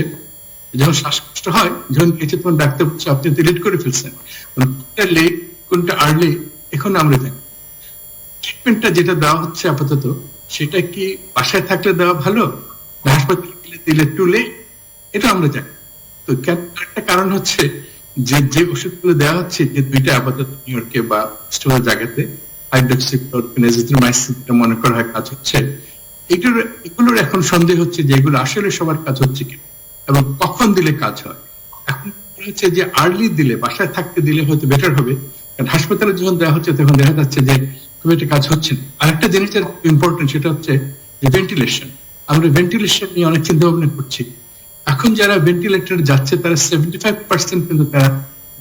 যখন শ্বাসকষ্ট হয়, যখন গেছে তখন ডাক্তার বলছে আপনি তো লেট করে ফেলছেন, কোনটা লেট কোনটা আর্লি এখন আমরা জানি। ট্রিটমেন্টটা যেটা দেওয়া হচ্ছে আপাতত, সেটা কি বাসায় থাকলে দেওয়া ভালো, হাসপাতালে গেলে দিলে টু লেট, এটা আমরা জানি। তো একটা কারণ হচ্ছে যে ওষুধগুলো দেওয়া হচ্ছে, যে 2টা আপাতত নিউ ইয়র্কে বা জায়গাতে হাইড্রোক্সিক্লোরোকুইন, এজিথ্রোমাইসিন মনে করা হয় কাজ হচ্ছে। এগুলোর এখন সন্দেহ হচ্ছে যে এগুলো আসলে সবার কাজ হচ্ছে কি, এবং কখন দিলে কাজ হয়। এখন হচ্ছে যে আর্লি দিলে, বাসায় থাকতে দিলে হয়তো বেটার হবে, কারণ হাসপাতালে যখন দেওয়া হচ্ছে তখন দেখা যাচ্ছে যে খুব একটা কাজ হচ্ছে না। আরেকটা জিনিসের ইম্পর্টেন্ট, সেটা হচ্ছে যে ভেন্টিলেশন। আমরা ভেন্টিলেশন নিয়ে অনেক চিন্তা ভাবনা করছি। এখন যারা ভেন্টিলেটর যাচ্ছে, তারা 75% কিন্তু তারা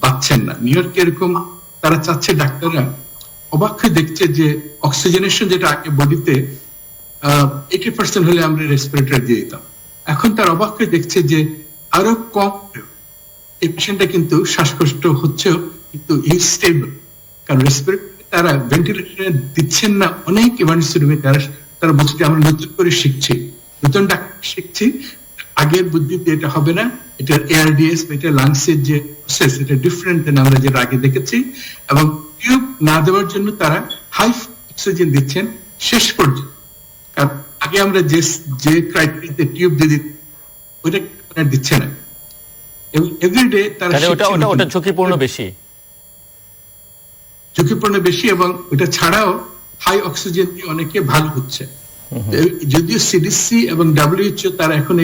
পাচ্ছেন না। নিউ ইয়র্কে এরকম তারা চাচ্ছে, ডাক্তাররা অবাক হয়ে দেখছে যে অক্সিজেনেশন যেটা আগে বডিতে 80% হলে আমরা রেসপিরেটর দিয়ে দিতাম, এখন তার অবাক হয়ে দেখছে যে আরো কম এই পেশেন্টটা কিন্তু শ্বাসকষ্ট হচ্ছেও, কিন্তু স্টেবল। কারণ রেসপিরেটর তারা ভেন্টিলেটর দিচ্ছেন না অনেক ইমার্জেন্সি রুমে। তারা বলছে যে আমরা নতুন করে শিখছি, নতুন ডাক্তার শিখছি, আগের বুদ্ধিতে এটা হবে না, এটা এআরডিএস, এটা লাংসের যে প্রসেস, এটা ডিফারেন্ট দেন আমরা যেটা আগে দেখেছি। এবং টিউব না দেওয়ার জন্য তারা হাই অক্সিজেন দিচ্ছেন শেষ পর্যন্ত। কারণ আগে আমরা যে ক্রাইটেরিয়াতে টিউব দিয়ে দিত, ওইটা দিচ্ছে না। এবং এভরিডে তারা ওটা ঝুঁকিপূর্ণ বেশি, এবং ওটা ছাড়াও হাই অক্সিজেন দিয়ে অনেকে ভালো হচ্ছে। যদিও সিডিসি এবং WHO তারা এখন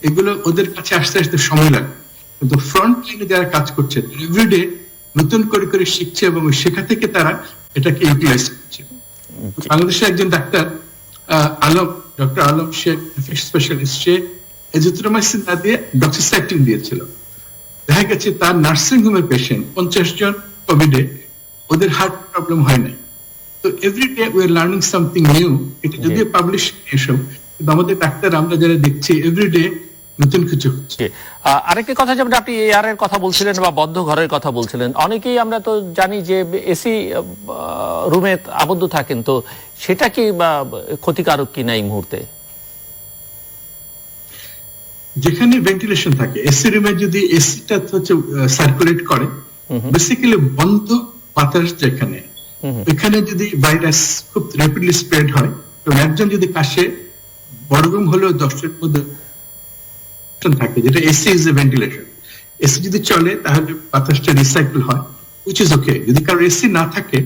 এগুলো ওদের কাছে আসতে আসতে সময় লাগে, কিন্তু ফ্রন্ট লাইনে যারা কাজ করছে এভরিডে নতুন করে শিখছে, এবং শেখা থেকে তারা এটাকে ইউটিলাইজ করছে। বাংলাদেশে একজন ডাক্তার ডক্টর আলম, সে স্পেশালিস্ট, সে এজিথ্রোমাইসিন না দিয়ে ডক্সিসাইক্লিন দিয়েছিল। দেখা গেছে তার নার্সিং হোমের পেশেন্ট 50 জন কোভিডে, ওদের হার্ট প্রবলেম হয় নাই। তো everyday we are learning something new. এটা যদিও পাবলিশ এসব, কিন্তু আমাদের ডাক্তার আমরা যারা দেখছি এভরিডে নতুন কিছু হচ্ছে। আরেকটি কথা, যেমন আপনি এআর এর কথা বলছিলেন বা বদ্ধ ঘরের কথা বলছিলেন, অনেকেই আমরা তো জানি যে এসি রুমে আবদ্ধ থাকেন, তো সেটা কি ক্ষতিকারক কিনা এই মুহূর্তে? যেখানে ভেন্টিলেশন থাকে, এসি রুমে যদি এসিটা হচ্ছে সার্কুলেট করে, বেসিক্যালি বন্ধ বাতাস যেখানে, এখানে যদি ভাইরাস খুব র্যাপিডলি স্প্রেড হয়, তো একজন যদি কাশে, বড় রুম হলেও 10 মধ্যে থাকে, যেটা AC is a ventilation. AC যদি চলে তাহলে বাতাসটা রিসাইকেল হয়, which is okay. যদি কারো এসি না থাকে,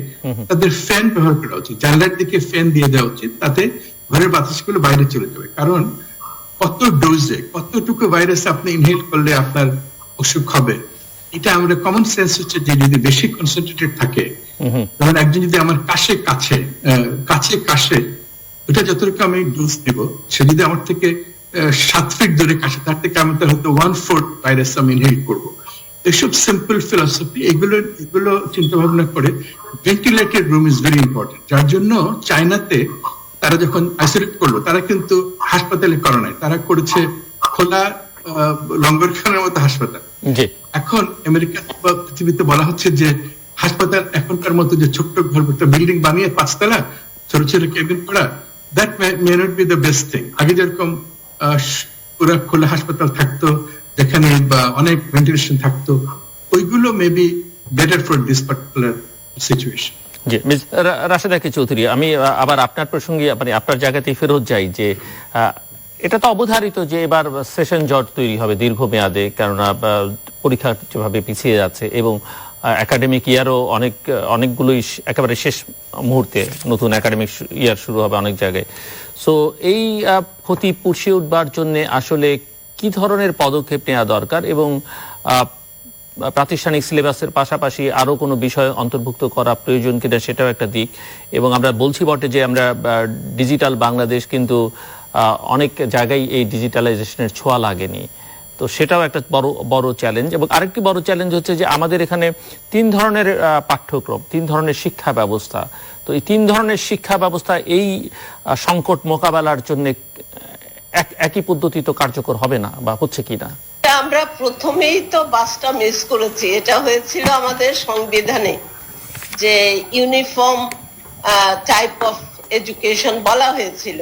তাদের ফ্যান ব্যবহার করা উচিত, জানলার দিকে ফ্যান দিয়ে দেওয়া উচিত, তাতে ঘরের বাতাসগুলো বাইরে চলে যাবে। কারণ কত ডোজে, কতটুকু ভাইরাস আপনি ইনহেল করলে আপনার অসুখ হবে, এটা আমরা কমন সেন্স হচ্ছে যে যদি বেশি কনসেন্ট্রেটেড থাকে, ধরুন একজন যদি আমার কাছে কাছে ওটা যতটুকু আমি ডোজ দিব, সে যদি আমার থেকে 7 ফিট দূরে কাছে, তার থেকে আমি তার হয়তো 1/4 ভাইরাস আমি ইনহেরিট করবো। এসব সিম্পল ফিলসফি, এগুলো চিন্তা ভাবনা করে ventilated room is very important. যার জন্য চায়নাতে তারা যখন আইসোলেট করলো, তারা কিন্তু হাসপাতালে করে নাই, তারা করেছে খোলা লঙ্গরখানার মতো হাসপাতাল। এখন আমেরিকা বা পৃথিবীতে বলা হচ্ছে যে হাসপাতাল এখনকার মতো যে ছোট্ট ঘর, একটা বিল্ডিং বানিয়ে 5 তলা ছোট ছোট কেবিন করা, that may not be the best thing. আগে যেরকম পুরো খোলা হাসপাতাল থাকতো, যেখানে বা অনেক ভেন্টিলেশন থাকতো, ওইগুলো maybe better for this particular situation. জি, মিস রাশেদা কে চৌধুরী, আমি আবার আপনার প্রসঙ্গে মানে আপনার জায়গাতেই ফেরত যাই যে এটা তো অবধারিত যে এবার সেশন জট তৈরি হবে দীর্ঘমেয়াদে, কেননা পরীক্ষা যেভাবে পিছিয়ে যাচ্ছে এবং একাডেমিক ইয়ারও অনেকগুলোই একেবারে শেষ মুহূর্তে নতুন একাডেমিক ইয়ার শুরু হবে অনেক জায়গায়। সো এই ক্ষতি পুষিয়ে উঠবার জন্য আসলে কি ধরনের পদক্ষেপ নেওয়া দরকার এবং প্রাতিষ্ঠানিক সিলেবাসের পাশাপাশি আরো কোনো বিষয় অন্তর্ভুক্ত করা প্রয়োজন কিনা সেটাও একটা দিক। এবং আমরা বলছি বটে যে আমরা ডিজিটাল বাংলাদেশ, কিন্তু অনেক জায়গায় এই ডিজিটালাইজেশনের ছোঁয়া লাগেনি, তো সেটাও একটা বড় চ্যালেঞ্জ। এবং আরেকটি বড় চ্যালেঞ্জ হচ্ছে যে আমাদের এখানে 3 ধরনের পাঠ্যক্রম, 3 ধরনের শিক্ষা ব্যবস্থা। তো এই 3 ধরনের শিক্ষা ব্যবস্থা এই সংকট মোকাবেলার জন্য একই পদ্ধতি তো কার্যকর হবে না, বা হচ্ছে কি না? আমরা প্রথমেই তো বাসটা মিস করেছি। এটা হয়েছিল আমাদের সংবিধানে যে ইউনিফর্ম টাইপ অফ এডুকেশন বলা হয়েছিল,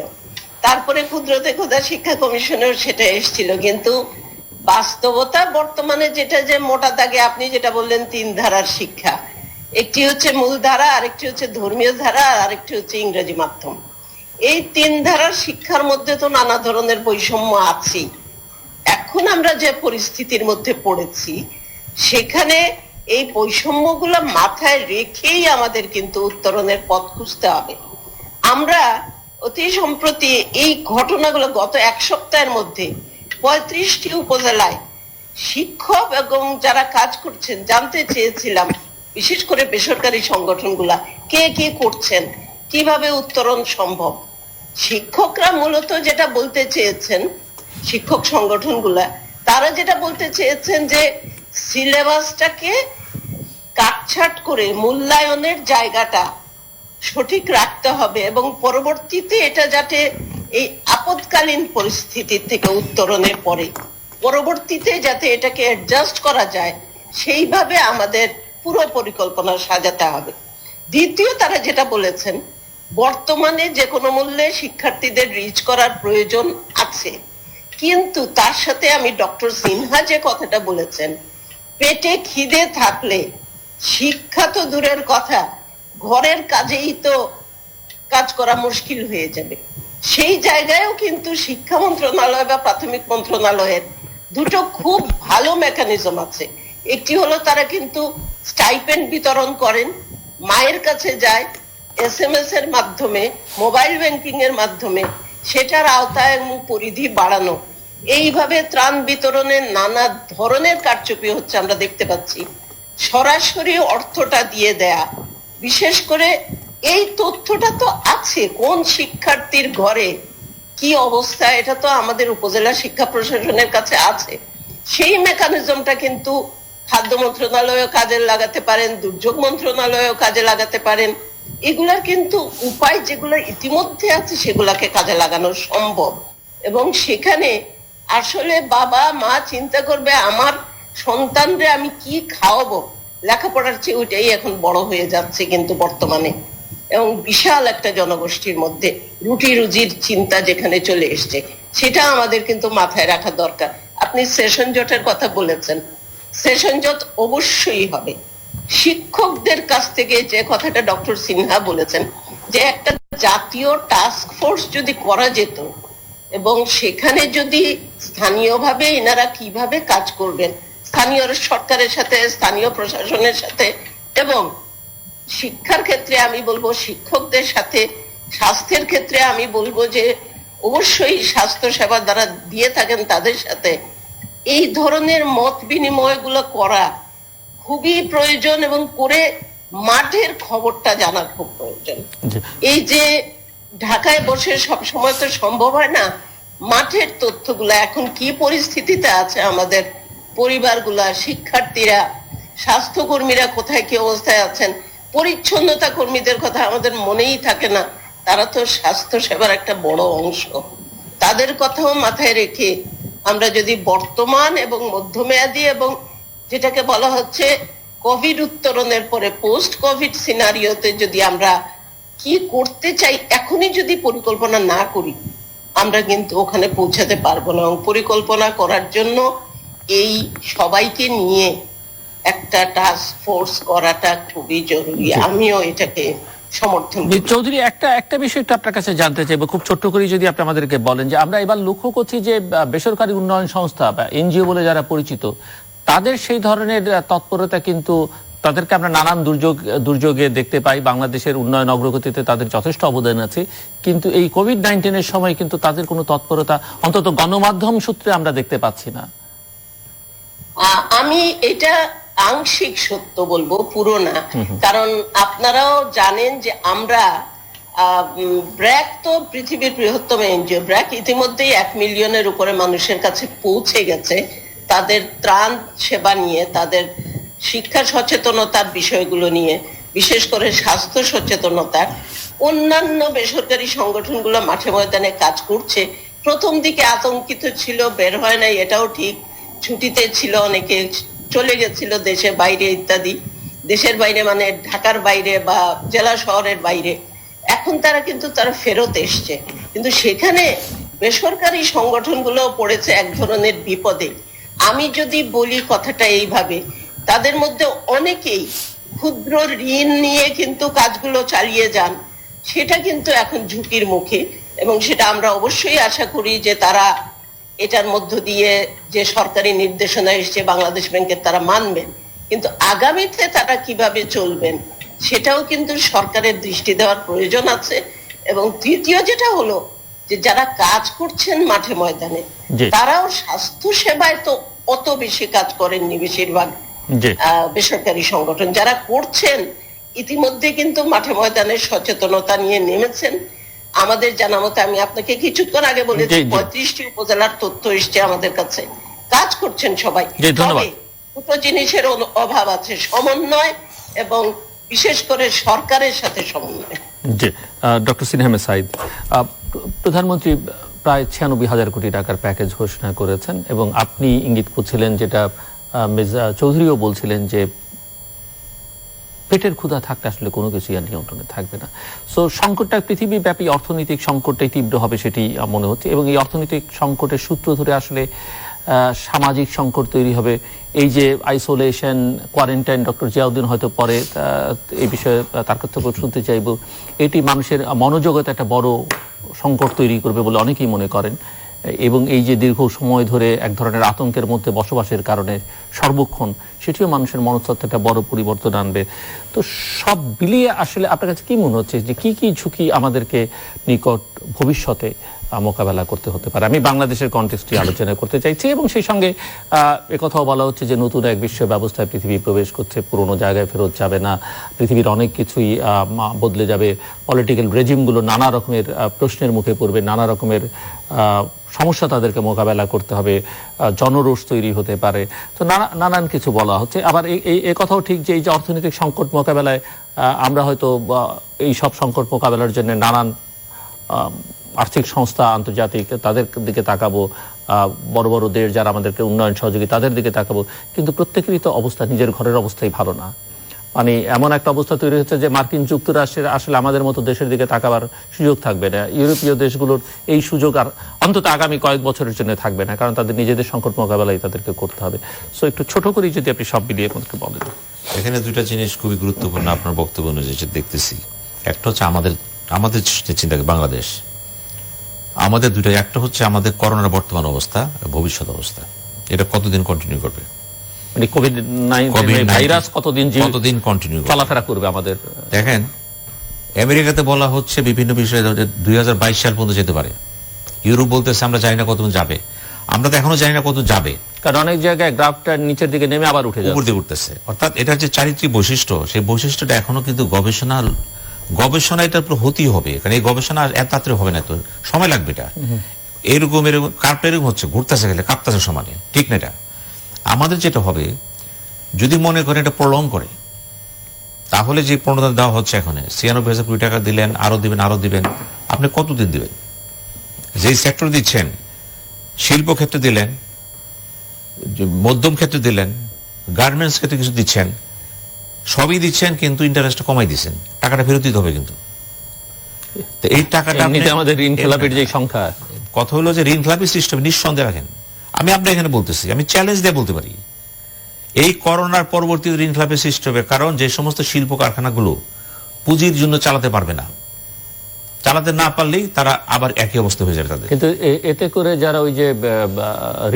তারপরে ক্ষুদ্রতে ক্ষুদ্র শিক্ষা কমিশনের সেটা এসেছিল, কিন্তু বাস্তবতা বর্তমানে যেটা যে মোটা দাগে আপনি যেটা বললেন 3 ধারার শিক্ষা, একটি হচ্ছে মূল ধারা, আরেকটি হচ্ছে ধর্মীয় ধারা, আর আরেকটি হচ্ছে ইংরেজি মাধ্যম। এই 3 ধারার শিক্ষার মধ্যে তো নানা ধরনের বৈষম্য আছে। এখন আমরা যে পরিস্থিতির মধ্যে পড়েছি সেখানে এই বৈষম্যগুলো মাথায় রেখেই আমাদের কিন্তু উত্তরণের পথ খুঁজতে হবে। আমরা অতি সম্প্রতি এই ঘটনাগুলো গত 1 সপ্তাহের মধ্যে 35টি উপজেলায় শিক্ষক এবং যারা কাজ করছেন জানতে চেয়েছিলাম, বিশেষ করে বেসরকারি সংগঠনগুলা কে কি করছেন, কিভাবে উত্তরণ সম্ভব। শিক্ষকরা মূলত যেটা বলতে চেয়েছেন, শিক্ষক সংগঠনগুলা তারা যেটা বলতে চেয়েছেন যে সিলেবাসটাকে কাটছাট করে মূল্যায়নের জায়গাটা সঠিক রাখতে হবে এবং পরবর্তীতে এটা যাতে এই আপদকালীন পরিস্থিতির থেকে উত্তরণের পরে পরবর্তীতে যাতে এটাকে অ্যাডজাস্ট করা যায়, সেইভাবে আমাদের পুরো পরিকল্পনা সাজাতে হবে। দ্বিতীয়, তারা যেটা বলেছেন বর্তমানে যে কোনো মূল্যে শিক্ষার্থীদের রিচ করার প্রয়োজন আছে, কিন্তু তার সাথে আমি ডক্টর সিনহা যে কথাটা বলেছেন, পেটে খিদে থাকলে শিক্ষা তো দূরের কথা, ঘরের কাজেই তো কাজ করা মুশকিল হয়ে যাবে। সেই জায়গায়ও কিন্তু শিক্ষা মন্ত্রণালয় বা প্রাথমিক মন্ত্রণালয়ের দুটো খুব ভালো মেকানিজম আছে। একটি হলো তারা কিন্তু স্টাইপেন্ড বিতরণ করেন, মায়ের কাছে যায় SMS এর মাধ্যমে, মোবাইল ব্যাংকিং এর মাধ্যমে, সেটার আওতায় এবং পরিধি বাড়ানো, এইভাবে ত্রাণ বিতরণের নানা ধরনের কারচুপি হচ্ছে আমরা দেখতে পাচ্ছি। সরাসরি অর্থটা দিয়ে দেয়া, বিশেষ করে এই তথ্যটা তো আছে কোন শিক্ষার্থীর ঘরে কি অবস্থা, এটা তো আমাদের উপজেলা শিক্ষা প্রশাসনের কাছে আছে। সেই মেকানিজমটা কিন্তু খাদ্য মন্ত্রণালয়ও কাজে লাগাতে পারেন, দুর্যোগ মন্ত্রণালয়ও কাজে লাগাতে পারেন। এগুলার কিন্তু উপায় যেগুলো ইতিমধ্যে আছে সেগুলাকে কাজে লাগানো সম্ভব। এবং সেখানে আসলে বাবা মা চিন্তা করবে আমার সন্তানরে আমি কি খাওয়াবো, লেখাপড়ার চেয়ে ওইটাই এখন বড় হয়ে যাচ্ছে কিন্তু বর্তমানে। এবং বিশাল একটা জনগোষ্ঠীর মধ্যে রুটি রুজির চিন্তা যেখানে চলে এসছে, সেটা আমাদের কিন্তু মাথায় রাখা দরকার। আপনি সেশন জটের কথা বলেছেন, সেশন জট অবশ্যই হবে। শিক্ষকদের কাছ থেকে যে কথাটা ডক্টর সিনহা বলেছেন যে একটা জাতীয় টাস্ক ফোর্স যদি করা যেত এবং সেখানে যদি স্থানীয়ভাবে এনারা কিভাবে কাজ করবেন, স্থানীয় সরকারের সাথে, স্থানীয় প্রশাসনের সাথে, এবং শিক্ষার ক্ষেত্রে আমি বলবো শিক্ষকদের সাথে, স্বাস্থ্যের ক্ষেত্রে আমি বলবো যে অবশ্যই স্বাস্থ্য সেবা দ্বারা দিয়ে থাকেন তাদের সাথে এই ধরনের মত বিনিময় গুলো করা খুবই প্রয়োজন এবং করে মাঠের খবরটা জানা খুব প্রয়োজন। এই যে ঢাকায় বসে সব সময় তো সম্ভব হয় না, মাঠের তথ্যগুলা এখন কি পরিস্থিতিতে আছে আমাদের পরিবারগুলা, শিক্ষার্থীরা, স্বাস্থ্যকর্মীরা কোথায় কি অবস্থায় আছেন, পরিচ্ছন্নতা কর্মীদের কথা আমাদের মনেই থাকে না, তারা তো স্বাস্থ্য সেবার একটা বড় অংশ। তাদের কথাও মাথায় রেখে আমরা যদি বর্তমান এবং মধ্যমেয়াদী এবং যেটাকে বলা হচ্ছে কোভিড উত্তরণের পরে পোস্ট কোভিড সিনারিওতে যদি আমরা কি করতে চাই এখনই যদি পরিকল্পনা না করি, আমরা কিন্তু ওখানে পৌঁছাতে পারবো না। এবং পরিকল্পনা করার জন্য এই সবাইকে নিয়ে একটা টাস্ক ফোর্স করাটা খুবই জরুরি। আমিও এটাকে সমর্থন করি। চৌধুরী, একটা বিষয় একটু আপনার কাছে জানতে চাইবো, খুব ছোট্ট করে যদি আপনি আমাদেরকে বলেন যে আমরা এবার লক্ষ্য করছি যে বেসরকারি উন্নয়ন সংস্থা বা এনজিও বলে যারা পরিচিত, তাদের সেই ধরনের তৎপরতা কিন্তু তাদেরকে আমরা নানান দুর্যোগে দেখতে পাই। বাংলাদেশের উন্নয়ন অগ্রগতিতে তাদের যথেষ্ট অবদান আছে, কিন্তু এই কোভিড-19 সময় কিন্তু তাদের কোনো তৎপরতা অন্তত গণমাধ্যম সূত্রে আমরা দেখতে পাচ্ছি না। আমি এটা আংশিক সত্য বলবো, পুরো না। কারণ আপনারাও জানেন যে আমরা ব্র্যাক তো পৃথিবীর বৃহত্তম এনজিও। ব্র্যাক ইতিমধ্যেই 1 মিলিয়নের উপরে মানুষের কাছে পৌঁছে গেছে তাদের ত্রাণ সেবা নিয়ে, তাদের শিক্ষা সচেতনতার বিষয়গুলো নিয়ে, বিশেষ করে স্বাস্থ্য সচেতনতার। অন্যান্য বেসরকারি সংগঠনগুলো মাঠে ময়দানে কাজ করছে। প্রথম দিকে আতঙ্কিত ছিল, বের হয় নাই, এটাও ঠিক। ছুটিতে ছিল, অনেকে চলে গেছিল দেশের বাইরে ইত্যাদি। দেশের বাইরে মানে ঢাকার বাইরে বা জেলা শহরের বাইরে। এখন তারা ফেরত এসছে, কিন্তু সেখানে বেসরকারি সংগঠনগুলো পড়েছে এক ধরনের বিপদে। আমি যদি বলি কথাটা এইভাবে, তাদের মধ্যে অনেকেই ক্ষুদ্র ঋণ নিয়ে কিন্তু কাজগুলো চালিয়ে যান, সেটা কিন্তু এখন ঝুঁকির মুখে। এবং সেটা আমরা অবশ্যই আশা করি যে তারা এটার মধ্য দিয়ে যে সরকারি নির্দেশনা এসছে বাংলাদেশ ব্যাংকের, তারা মানবেন। কিন্তু আগামীতে তারা কিভাবে চলবেন সেটাও কিন্তু সরকারের দৃষ্টি দেওয়ার প্রয়োজন আছে। এবং তৃতীয় যেটা হলো যে যারা কাজ করছেন মাঠে ময়দানে, তারাও স্বাস্থ্য সেবায় তো অত বেশি কাজ করেননি। বেশিরভাগ বেসরকারি সংগঠন যারা করছেন ইতিমধ্যে কিন্তু মাঠে ময়দানে সচেতনতা নিয়ে নেমেছেন। আমাদের জানা মতে, আমি আপনাকে কিছুক্ষণ আগে বলেছি 35টি উপজেলার তথ্য এসছে আমাদের কাছে, কাজ করছেন সবাই। দুটো জিনিসের অভাব আছে, সমন্বয় এবং বিশেষ করে সরকারের সাথে সমন্বয়। ডক্টর সিনহা আহমেদ সাঈদ, প্রধানমন্ত্রী প্রায় 96,000 কোটি টাকার প্যাকেজ ঘোষণা করেছেন এবং আপনি ইঙ্গিত করছিলেন, যেটা মির্জা চৌধুরীও বলছিলেন, যে পেটের ক্ষুধা থাকলে আসলে কোনো কিছুই আর নিয়ন্ত্রণে থাকবে না। সো সংকটটা পৃথিবীব্যাপী অর্থনৈতিক সংকটটাই তীব্র হবে সেটি মনে হচ্ছে, এবং এই অর্থনৈতিক সংকটের সূত্র ধরে আসলে সামাজিক সংকট তৈরি হবে। এই যে আইসোলেশন, কোয়ারেন্টাইন, ডক্টর জিয়াউদ্দিন হয়তো পরে এই বিষয়ে তার কাছ থেকে শুনতে চাইব, এটি মানুষের মনোজগতে একটা বড় সংকট তৈরি করবে বলে অনেকেই মনে করেন। এবং এই যে দীর্ঘ সময় ধরে এক ধরনের আতঙ্কের মধ্যে বসবাসের কারণে সর্বক্ষণ, সেটিও মানুষের মনস্তত্ত্বে একটা বড় পরিবর্তন আনবে। তো সব মিলিয়ে আসলে আপনার কাছে কি মনে হচ্ছে যে কি কি ঝুঁকি আমাদেরকে নিকট ভবিষ্যতে মোকাবেলা করতে হতে পারে? আমি বাংলাদেশের কনটেক্সটে আলোচনা করতে চাইছি, এবং সেই সঙ্গে একথাও বলা হচ্ছে যে নতুন এক বিশ্ব ব্যবস্থায় পৃথিবী প্রবেশ করছে, পুরোনো জায়গায় ফেরত যাবে না, পৃথিবীর অনেক কিছুই বদলে যাবে, পলিটিক্যাল রেজিমগুলো নানা রকমের প্রশ্নের মুখে পড়বে, নানা রকমের সমস্যা তাদেরকে মোকাবেলা করতে হবে, জনরোষ তৈরি হতে পারে। তো নানান কিছু বলা হচ্ছে। আবার এই কথাও ঠিক যে এই যে অর্থনৈতিক সংকট মোকাবেলায় আমরা হয়তো এই সব সংকট মোকাবেলার জন্য নানান আর্থিক সংস্থা, আন্তর্জাতিক, তাদের দিকে তাকাবো, বড় বড় দেশ যারা আমাদেরকে উন্নয়ন সহযোগী, তাদের দিকে তাকাবো, কিন্তু প্রত্যেকেরই তো অবস্থা, নিজের ঘরের অবস্থাই ভালো না। মানে এমন একটা অবস্থা তৈরি হচ্ছে যে মার্কিন যুক্তরাষ্ট্রের আসলে আমাদের মতো দেশের দিকে তাকাবার সুযোগ থাকবে না। ইউরোপীয় দেশগুলোর এই সুযোগ আর অন্তত আগামী কয়েক বছরের জন্য থাকবে না, কারণ তাদের নিজেদের সংকট মোকাবেলাই তাদেরকে করতে হবে। সো একটু ছোট করে যদি আপনি সব মিলিয়ে আমাদেরকে বলেন। এখানে দুইটা জিনিস খুবই গুরুত্বপূর্ণ আপনার বক্তব্য অনুযায়ী দেখতেছি। একটা হচ্ছে আমাদের চিন্তা, বাংলাদেশ আমাদের দুটো, একটা হচ্ছে আমাদের করোনার বর্তমান অবস্থা, ভবিষ্যৎ অবস্থা, এটা কতদিন কন্টিনিউ করবে, মানে কোভিড-19 ভাইরাস কতদিন কন্টিনিউ চলাফেরা করবে আমাদের। দেখেন, আমেরিকাতে বলা হচ্ছে বিভিন্ন বিষয়ে 2022 সাল পর্যন্ত যেতে পারে, ইউরোপ বলতেছে আমরা জানি না কতদিন যাবে, আমরা তো এখনো জানি না কত যাবে, কারণ অনেক জায়গায় গ্রাফটা নিচের দিকে নেমে আবার উঠে উপর যাচ্ছে। দিকে উঠতেছে। অর্থাৎ এটার যে চারিত্রিক বৈশিষ্ট্য, সেই বৈশিষ্ট্যটা এখনো কিন্তু গবেষণা এটার উপর হতেই হবে, কারণ এই গবেষণা এত তাড়াতাড়ি হবে না, তো সময় লাগবে। এটা এরকম কার্পটা এরকম হচ্ছে, ঘুরতেছে গেলে কাঁপতেছে সমানে, ঠিক না? এটা আমাদের যেটা হবে, যদি মনে করেন এটা প্রলং করে, তাহলে যে প্রণোদনা দেওয়া হচ্ছে এখন 96,020 টাকা দিলেন, আরো দিবেন, আপনি কতদিন দিবেন? যেই সেক্টর দিচ্ছেন, শিল্প ক্ষেত্রে দিলেন, মধ্যম ক্ষেত্রে দিলেন, গার্মেন্টস ক্ষেত্রে কিছু দিচ্ছেন, সবই দিচ্ছেন, কিন্তু ইন্টারেস্ট কমাই দিচ্ছেন, টাকাটা ফেরত দিতে হবে কিন্তু। তো এই টাকাটা এমনিতে আমাদের ঋণ খেলাপির যে সংখ্যা, কথা হলো যে ঋণ খেলাপি সিস্টেম নিঃসন্দেহে রাখেন। আমি আপনার এখানে বলতেছি, আমি চ্যালেঞ্জ দিয়ে বলতে পারি, এই করোনার পরবর্তী ঋণ খেলাপি সিস্টেমে, কারণ যে সমস্ত শিল্প কারখানাগুলো পুঁজির জন্য চালাতে পারবে না, চালাতে না পারলেই তারা আবার একই অবস্থা হয়ে যাবে তাদের। কিন্তু এতে করে যারা ওই যে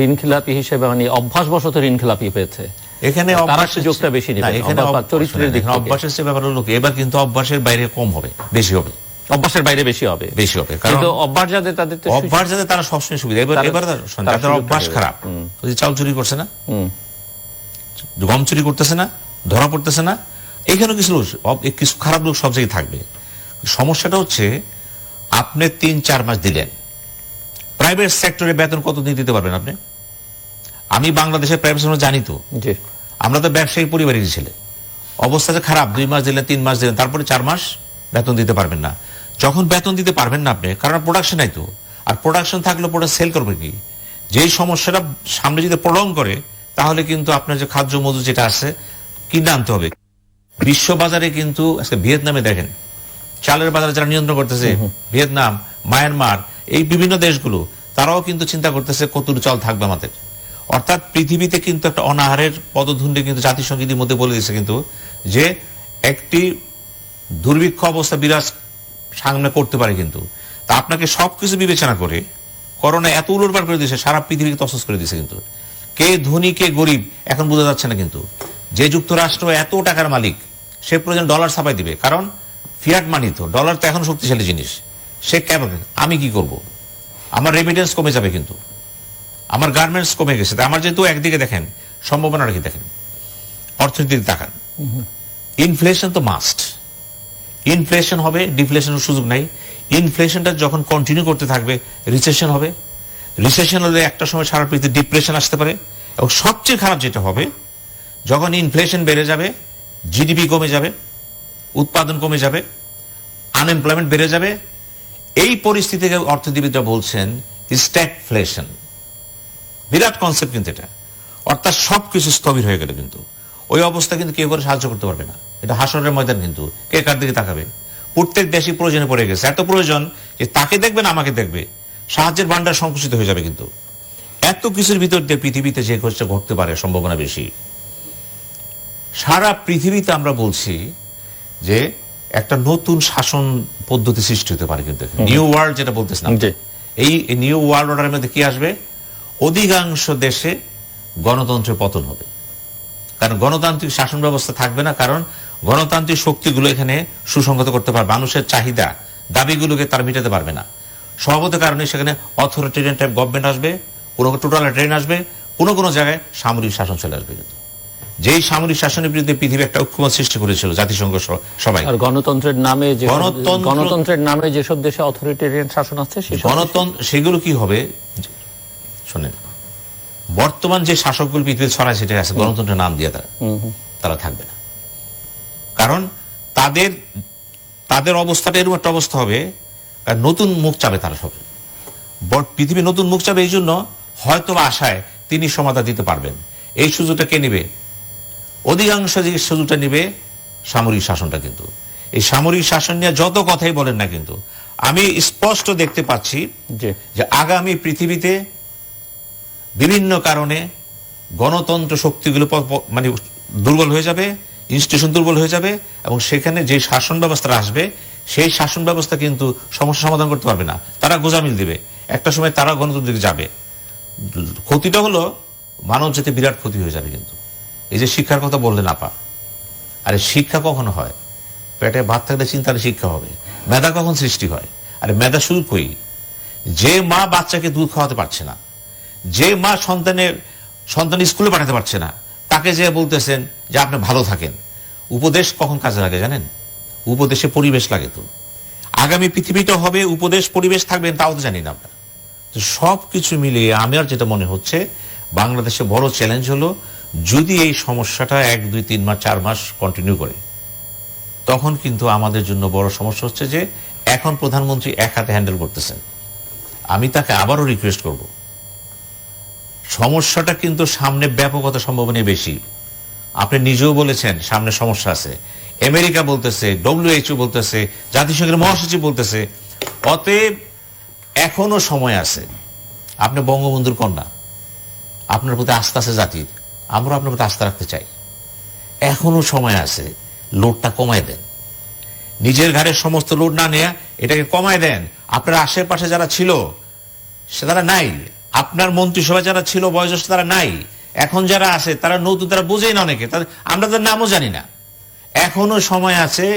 ঋণ খেলাপি হিসেবে মানে অভ্যাসবশত ঋণ খেলাপি হয়েছে, এখানে তারা সুযোগটা বেশি নেবে। এখানে চরিত্রের দিক থেকে অভ্যাসের যে ব্যাপার হলো, এবার কিন্তু অভ্যাসের বাইরে কম হবে, বেশি হবে, অভ্যাসের বাইরে বেশি হবে। কারণ কিন্তু অভ্যাস যাদের, তাদের তো অভ্যাস যাদের, তারা সবসময় সুবিধা। এবার যাদের অভ্যাস খারাপ, ওই যে চাল চুরি করছে না, গম চুরি করতেছে না, ধরা পড়তেছে না, এইখানে কিছু খারাপ লোক সব জায়গায় থাকবে। সমস্যাটা হচ্ছে, আপনি 3-4 মাস দিলেন, প্রাইভেট সেক্টরে বেতন কত দিন দিতে পারবেন আপনি? আমি বাংলাদেশের প্রাইভেট সেক্টর জানি তো, আমরা তো ব্যবসায়ী পরিবারের ছেলে। অবস্থা যে খারাপ, 2 মাস দিলেন, 3 মাস দিলেন, তারপরে 4 মাস বেতন দিতে পারবেন না। যখন বেতন দিতে পারবেন না আপনি, কারণ প্রোডাকশন নাই তো, আর প্রোডাকশন থাকলে প্রোডাক্ট সেল করবে কি? যেই সমস্যাটা সামনে যদি প্রলং করে, তাহলে কিন্তু আপনার যে খাদ্য মজুদ যেটা আছে, কিনে আনতে হবে। বিশ্ব বাজারে কিন্তু আজকে ভিয়েতনামে দেখেন, চালের বাজারে যারা নিয়ন্ত্রণ করতেছে, ভিয়েতনাম, মায়ানমার, এই বিভিন্ন দেশগুলো, তারাও কিন্তু চিন্তা করতেছে কতটুকু চাল থাকবে আমাদের। অর্থাৎ পৃথিবীতে কিন্তু একটা অনাহারের পদধূলি কিন্তু জাতিসংঘ ইতিমধ্যে বলে দিয়েছে কিন্তু, যে একটি দুর্ভিক্ষ অবস্থা বিরাজ সামনে করতে পারে কিন্তু। তা আপনাকে সবকিছু বিবেচনা করে করোনা এত উলটপালট করে দিয়েছে, সারা পৃথিবীকে তছনছ করে দিয়েছে কিন্তু। কে ধনী কে গরিব এখন বোঝা যাচ্ছে না কিন্তু। যে যুক্তরাষ্ট্র এত টাকার মালিক, সে প্রয়োজন ডলার ছাপাই দিবে, কারণ ফিয়াট মানি তো, ডলার তো এখন শক্তিশালী জিনিস। সে কেমন, আমি কি করব? আমার রেমিটেন্স কমে যাবে কিন্তু, আমার গার্মেন্টস কমে গেছে। আমার যেহেতু একদিকে দেখেন সম্ভাবনা রাখি, দেখেন অর্থনীতির তাকান, ইনফ্লেশন তো মাস্ট, ইনফ্লেশন হবে, ডিফ্লেশনের সুযোগ নাই। ইনফ্লেশনটা যখন কন্টিনিউ করতে থাকবে, রিসেশন হবে, রিসেশন হলে একটা সময় সারা পৃথিবী ডিপ্রেশন আসতে পারে। এবং সবচেয়ে খারাপ যেটা হবে, যখন ইনফ্লেশন বেড়ে যাবে, জিডিপি কমে যাবে, উৎপাদন কমে যাবে, আনএমপ্লয়মেন্ট বেড়ে যাবে। এই পরিস্থিতিকে অর্থনীতিবিদরা বলছেন স্ট্যাগফ্লেশন। বিরাট কনসেপ্ট কিন্তু এটা। অর্থাৎ সবকিছু স্থবির হয়ে গেল কিন্তু, ওই অবস্থা কিন্তু কেউ করে সাহায্য করতে পারবে না। এটা হাসরের ময়দান কিন্তু, কে কার দিকে তাকাবে? প্রত্যেক দেশই প্রয়োজনে পড়ে গেছে, এত প্রয়োজন যে তাকে দেখবে না আমাকে দেখবে, সাহায্যের ভান্ডার সংকুচিত হয়ে যাবে কিন্তু। এত কিছুর ভিতর দিয়ে পৃথিবীতে যে কিছু ঘটতে পারে সম্ভাবনা বেশি। সারা পৃথিবীতে আমরা বলছি যে একটা নতুন শাসন পদ্ধতি সৃষ্টি হতে পারে কিন্তু, নিউ ওয়ার্ল্ড যেটা বলতেছিলাম, এই নিউ ওয়ার্ল্ড অর্ডারের মধ্যে কি আসবে? অধিকাংশ দেশে গণতন্ত্রের পতন হবে, কারণ গণতান্ত্রিক শাসন ব্যবস্থা থাকবে না। কারণ গণতান্ত্রিক শক্তিগুলো এখানে সুসংগত করতে পারবে, মানুষের চাহিদা দাবিগুলোকে তারা মিটাতে পারবে না। স্বভাবত কারণে সেখানে অথরিটেরিয়ান টাইপ গভর্নমেন্ট আসবে, কোনো টোটালিটেরিয়ান আসবে, কোনো জায়গায় সামরিক শাসন চলে আসবে কিন্তু। যেই সামরিক শাসনের বিরুদ্ধে পৃথিবী একটা ঐক্যমত সৃষ্টি করেছিল জাতিসংঘ সবাই। আর গণতন্ত্রের নামে যেসব দেশে অথরিটেরিয়ান শাসন আছে, গণতন্ত্র সেগুলো কি হবে? শোনেন, বর্তমান যে শাসকগুলো পৃথিবীতে ছড়ায় সেটা আছে, গণতন্ত্রের নাম দিয়ে তারা থাকবে না। কারণ তাদের অবস্থাটা এরকম একটা অবস্থা হবে, নতুন মুখ চাবে তারা সব। পৃথিবী নতুন মুখ চাবে, এই জন্য হয়তো আশায় তিনি সমাধান দিতে পারবেন। এই সুযোগটা কে নিবে? অধিকাংশ যে সুযোগটা নিবে সামরিক শাসনটা কিন্তু। এই সামরিক শাসন নিয়ে যত কথাই বলেন না কিন্তু, আমি স্পষ্ট দেখতে পাচ্ছি যে আগামী পৃথিবীতে বিভিন্ন কারণে গণতন্ত্র শক্তিগুলো মানে দুর্বল হয়ে যাবে, ইনস্টিটিউশন দুর্বল হয়ে যাবে, এবং সেখানে যে শাসন ব্যবস্থা আসবে, সেই শাসন ব্যবস্থা কিন্তু সমস্যা সমাধান করতে পারবে না, তারা গোজামিল দিবে। একটা সময় তারা গণতন্ত্রে যাবে। ক্ষতিটা হলো মানব জাতি বিরাট ক্ষতি হয়ে যাবে কিন্তু। এই যে শিক্ষার কথা বললেন আপা, আরে শিক্ষা কখন হয়? পেটে ভাত থাকলে চিন্তার শিক্ষা হবে। মেধা কখন সৃষ্টি হয়? আরে মেধা শুরু করি, যে মা বাচ্চাকে দুধ খাওয়াতে পারছে না, যে মা সন্তান স্কুলে পাঠাতে পারছে না, তাকে যে বলতেছেন যে আপনি ভালো থাকেন। উপদেশ কখন কাজে লাগে জানেন? উপদেশে পরিবেশ লাগে। তো আগামী পৃথিবীটা হবে, উপদেশ পরিবেশ থাকবেন তাও তো জানি না আমরা। তো সব কিছু মিলিয়ে আমার যেটা মনে হচ্ছে, বাংলাদেশে বড় চ্যালেঞ্জ হলো যদি এই সমস্যাটা 1, 2, 3 মাস 4 মাস কন্টিনিউ করে, তখন কিন্তু আমাদের জন্য বড় সমস্যা হচ্ছে যে এখন প্রধানমন্ত্রী এক হাতে হ্যান্ডেল করতেছেন। আমি তাকে আবারও রিকোয়েস্ট করব, সমস্যাটা কিন্তু সামনে ব্যাপকতা সম্ভাবনা বেশি। আপনি নিজেও বলেছেন সামনে সমস্যা আছে, আমেরিকা বলতেছে, WHO বলতেছে, জাতিসংঘের মহাসচিব বলতেছে। অতএব এখনো সময় আছে। আপনি বঙ্গবন্ধুর কন্যা, আপনার প্রতি আস্থা আছে জাতির, আমরা আপনার প্রতি আস্থা রাখতে চাই। এখনো সময় আছে, লোডটা কমায় দেন। নিজের ঘাড়ের সমস্ত লোড না নেয়া, এটাকে কমায় দেন। আপনার আশেপাশে যারা ছিল সে তারা নাই, আপনার মন্ত্রিসভায় যারা ছিল বয়োজ্যেষ্ঠ তারা নাই, এখন যারা আছে তারা নতুন, তারা বোঝেই না অনেকে, আমরা তাদের নামও জানি না। এখনো সময় আছে,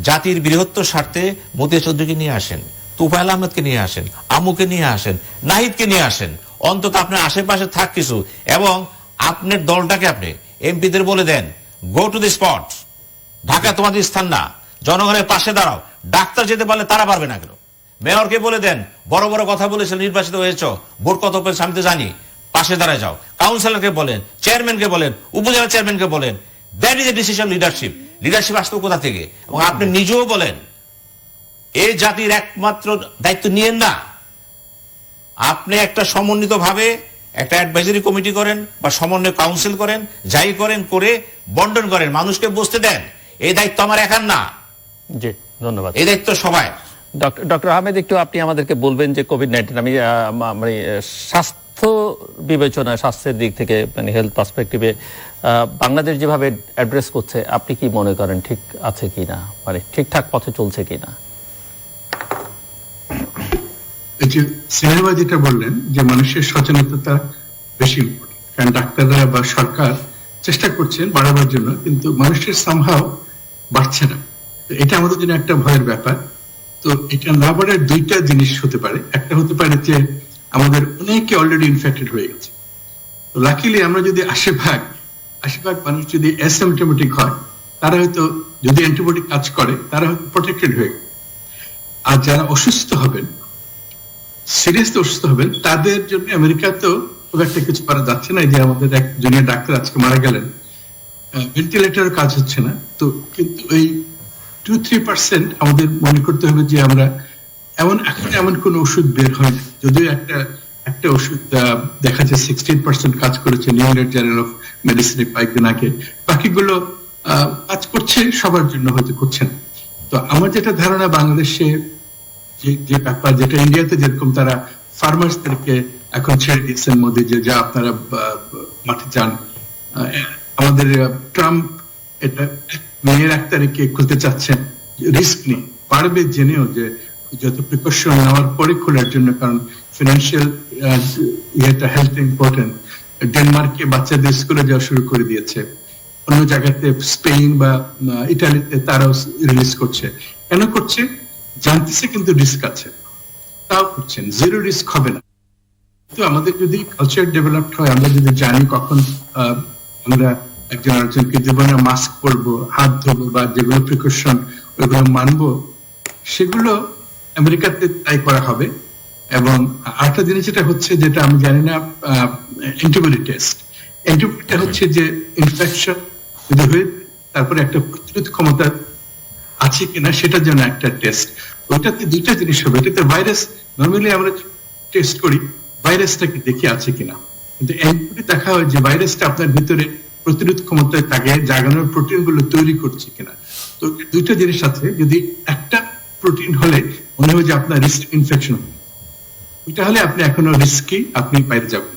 জাতির বৃহত্তর স্বার্থে মতিয়া চৌধুরীকে নিয়ে আসেন, তুফাইল আহমেদকে নিয়ে আসেন, আমুকে নিয়ে আসেন, নাহিদকে নিয়ে আসেন। অন্তত আপনার আশেপাশে থাক কিছু, এবং আপনার দলটাকে আপনি এমপিদের বলে দেন, go to the spot, Dhaka তোমাদের স্থান না, জনগণের পাশে দাঁড়াও। ডাক্তার যেতে পারলে তারা পারবে না কেন? মেয়রকে বলে দেন, বড় বড় কথা বলেছিল, নির্বাচিত হয়েছ, ভোট কত পেয়েছে আমি তো জানি, পাশে দাঁড়ায় যাও। কাউন্সিলরকে বলেন, চেয়ারম্যানকে বলেন, উপজেলা চেয়ারম্যানকে বলেন, that is a decision leadership. Leadership আসতো কোথা থেকে? এবং আপনি নিজেও বলেন, এই জাতির একমাত্র দায়িত্ব নিয়েন না, আপনি একটা সমন্বিত ভাবে একটা অ্যাডভাইজারি কমিটি করেন বা সমন্বয় কাউন্সিল করেন, যাই করেন করে বন্টন করেন, মানুষকে বুঝতে দেন এই দায়িত্ব আমার একার না। জি, ধন্যবাদ। এই দায়িত্ব সবাই। ডক্টর আহমেদ, একটু আপনি আমাদেরকে বলবেন যে কোভিড-19, আমি মানে স্বাস্থ্য বিবেচনা, স্বাস্থ্যের দিক থেকে, মানে হেলথ পার্সপেক্টিভে বাংলাদেশ যেভাবে অ্যাড্রেস করছে, আপনি কি মনে করেন ঠিক আছে কিনা, মানে ঠিকঠাক পথে চলছে কিনা? এই যে সিনেমা যেটা বললেন যে মানুষের সচেতনতা বেশি ইম্পর্টেন্ট, কারণ ডাক্তাররা বা সরকার চেষ্টা করছেন বাড়াবার জন্য, কিন্তু মানুষের সামহাও বাড়ছে না। তো এটা আমাদের জন্য একটা ভয়ের ব্যাপার। তো এটা না বাড়ার দুইটা জিনিস হতে পারে। একটা হতে পারে যে আমাদের অনেকে অলরেডি ইনফেক্টেড হয়ে গেছে। তো লাকিলি আমরা যদি 80% মানুষ যদি অ্যাসিম্পটোমেটিক হয়, তারা হয়তো, যদি অ্যান্টিবডি কাজ করে, তারা হয়তো প্রোটেক্টেড হয়ে গেছে। আর যারা অসুস্থ হবেন, সিরিয়াসলি অসুস্থ হবেন, তাদের জন্য আমেরিকাতেও খুব একটা কিছু করা যাচ্ছে না। এই যে আমাদের এক জুনিয়র ডাক্তার আজকে মারা গেলেন, ভেন্টিলেটরের কাজ হচ্ছে না। তো কিন্তু এই 2-3% আমাদের মনে করতে হবে যে আমরা এমন কোন ওষুধ বের হয় না, যদিও একটা ওষুধ দেখা যায় 16% কাজ করেছে, নিউ ইংল্যান্ড জার্নাল অফ মেডিসিনে কয়েকদিন আগে। বাকিগুলো কাজ করছে, সবার জন্য হয়তো করছে না। তো আমার যেটা ধারণা, বাংলাদেশে যে ব্যাপার, যেটা ইন্ডিয়াতে যেরকম তারা ফার্মার্সদেরকে এখন ছেড়ে দিচ্ছেন মোদী, যে যা আপনারা মাঠে যান, আমাদের ট্রাম্প এটা মেয়ের 1 তারিখে খুলতে চাচ্ছেন, রিস্ক নেই, পারবে জেনেও যে যত প্রিকশন নেওয়ার পরে খোলার জন্য, কারণ ফিনান্সিয়াল ইয়েটা হেলথ ইম্পর্টেন্ট। ডেনমার্কে বাচ্চাদের স্কুলে যাওয়া শুরু করে দিয়েছে, অন্য জায়গাতে স্পেন বা ইটালিতে তারাও রিলিজ করছে। কেন করছে? জানতেছে কিন্তু রিস্ক আছে, তাও করছেন। জিরো রিস্ক হবে না। তো আমাদের যদি কালচার ডেভেলপড হয়, আমরা যদি জানি কখন আমরা একজন আরেকজনকে জীবনে মাস্ক পরবো, হাত ধোবো, বা যেগুলো প্রিকশন ওইগুলো মানবো, সেগুলো আমেরিকাতে তাই করা হবে। এবং আরেকটা জিনিস যেটা হচ্ছে, যেটা আমি জানি না, অ্যান্টিবডি টেস্ট। অ্যান্টিবডিটা হচ্ছে যে ইনফেকশন যদি হয়ে তারপরে একটা প্রতিরোধ ক্ষমতা আছে কিনা সেটার জন্য একটা টেস্ট। ওইটাতে দুইটা জিনিস হবে। এটাতে ভাইরাস, নর্মালি আমরা টেস্ট করি ভাইরাসটাকে দেখে আছে কিনা, কিন্তু অ্যান্টিবডি দেখা হয় যে ভাইরাসটা আপনার ভিতরে প্রতিরোধ ক্ষমতায় থাকে, জাগানোর প্রোটিন গুলো তৈরি করছে কিনা। তো দুইটা জিনিস আছে। যদি একটা প্রোটিন হলে মনে হয় যে আপনার রিস্ক ইনফেকশন হবে, ওইটা হলে আপনি এখনো রিস্কি, আপনি বাইরে যাবেন।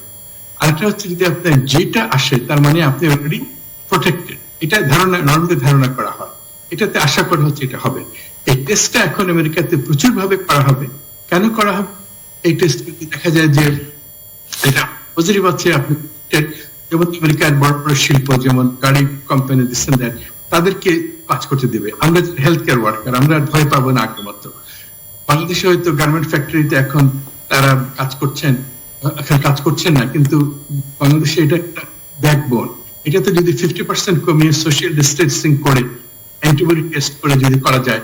আরেকটা হচ্ছে যদি আপনার যেটা আসে তার মানে আপনি অলরেডি প্রোটেক্টেড, এটা নর্মালি ধারণা করা হয়, এটাতে আশা করা হচ্ছে এটা হবে। এই টেস্টটা এখন আমেরিকাতে প্রচুর ভাবে করা হবে। কেন করা হবে? এই টেস্ট দেখা যায় যে এটা পজিটিভ আছে, আপনি যেমন আমেরিকার বড় বড় শিল্প, যেমন গাড়ি কোম্পানি দিচ্ছেন, তাদেরকে কাজ করতে দেবে। আমরা হেলথ কেয়ার ওয়ার্কার, আমরা ভয় পাবো না আক্রমণ। বাংলাদেশে হয়তো গার্মেন্ট ফ্যাক্টরিতে এখন তারা কাজ করছেন, এখন কাজ করছেন না, কিন্তু বাংলাদেশে এটা একটা ব্যাকবোন। এটাতে যদি 50% কমিয়ে সোশ্যাল ডিস্টেন্সিং করে অ্যান্টিবডি টেস্ট করে যদি করা যায়,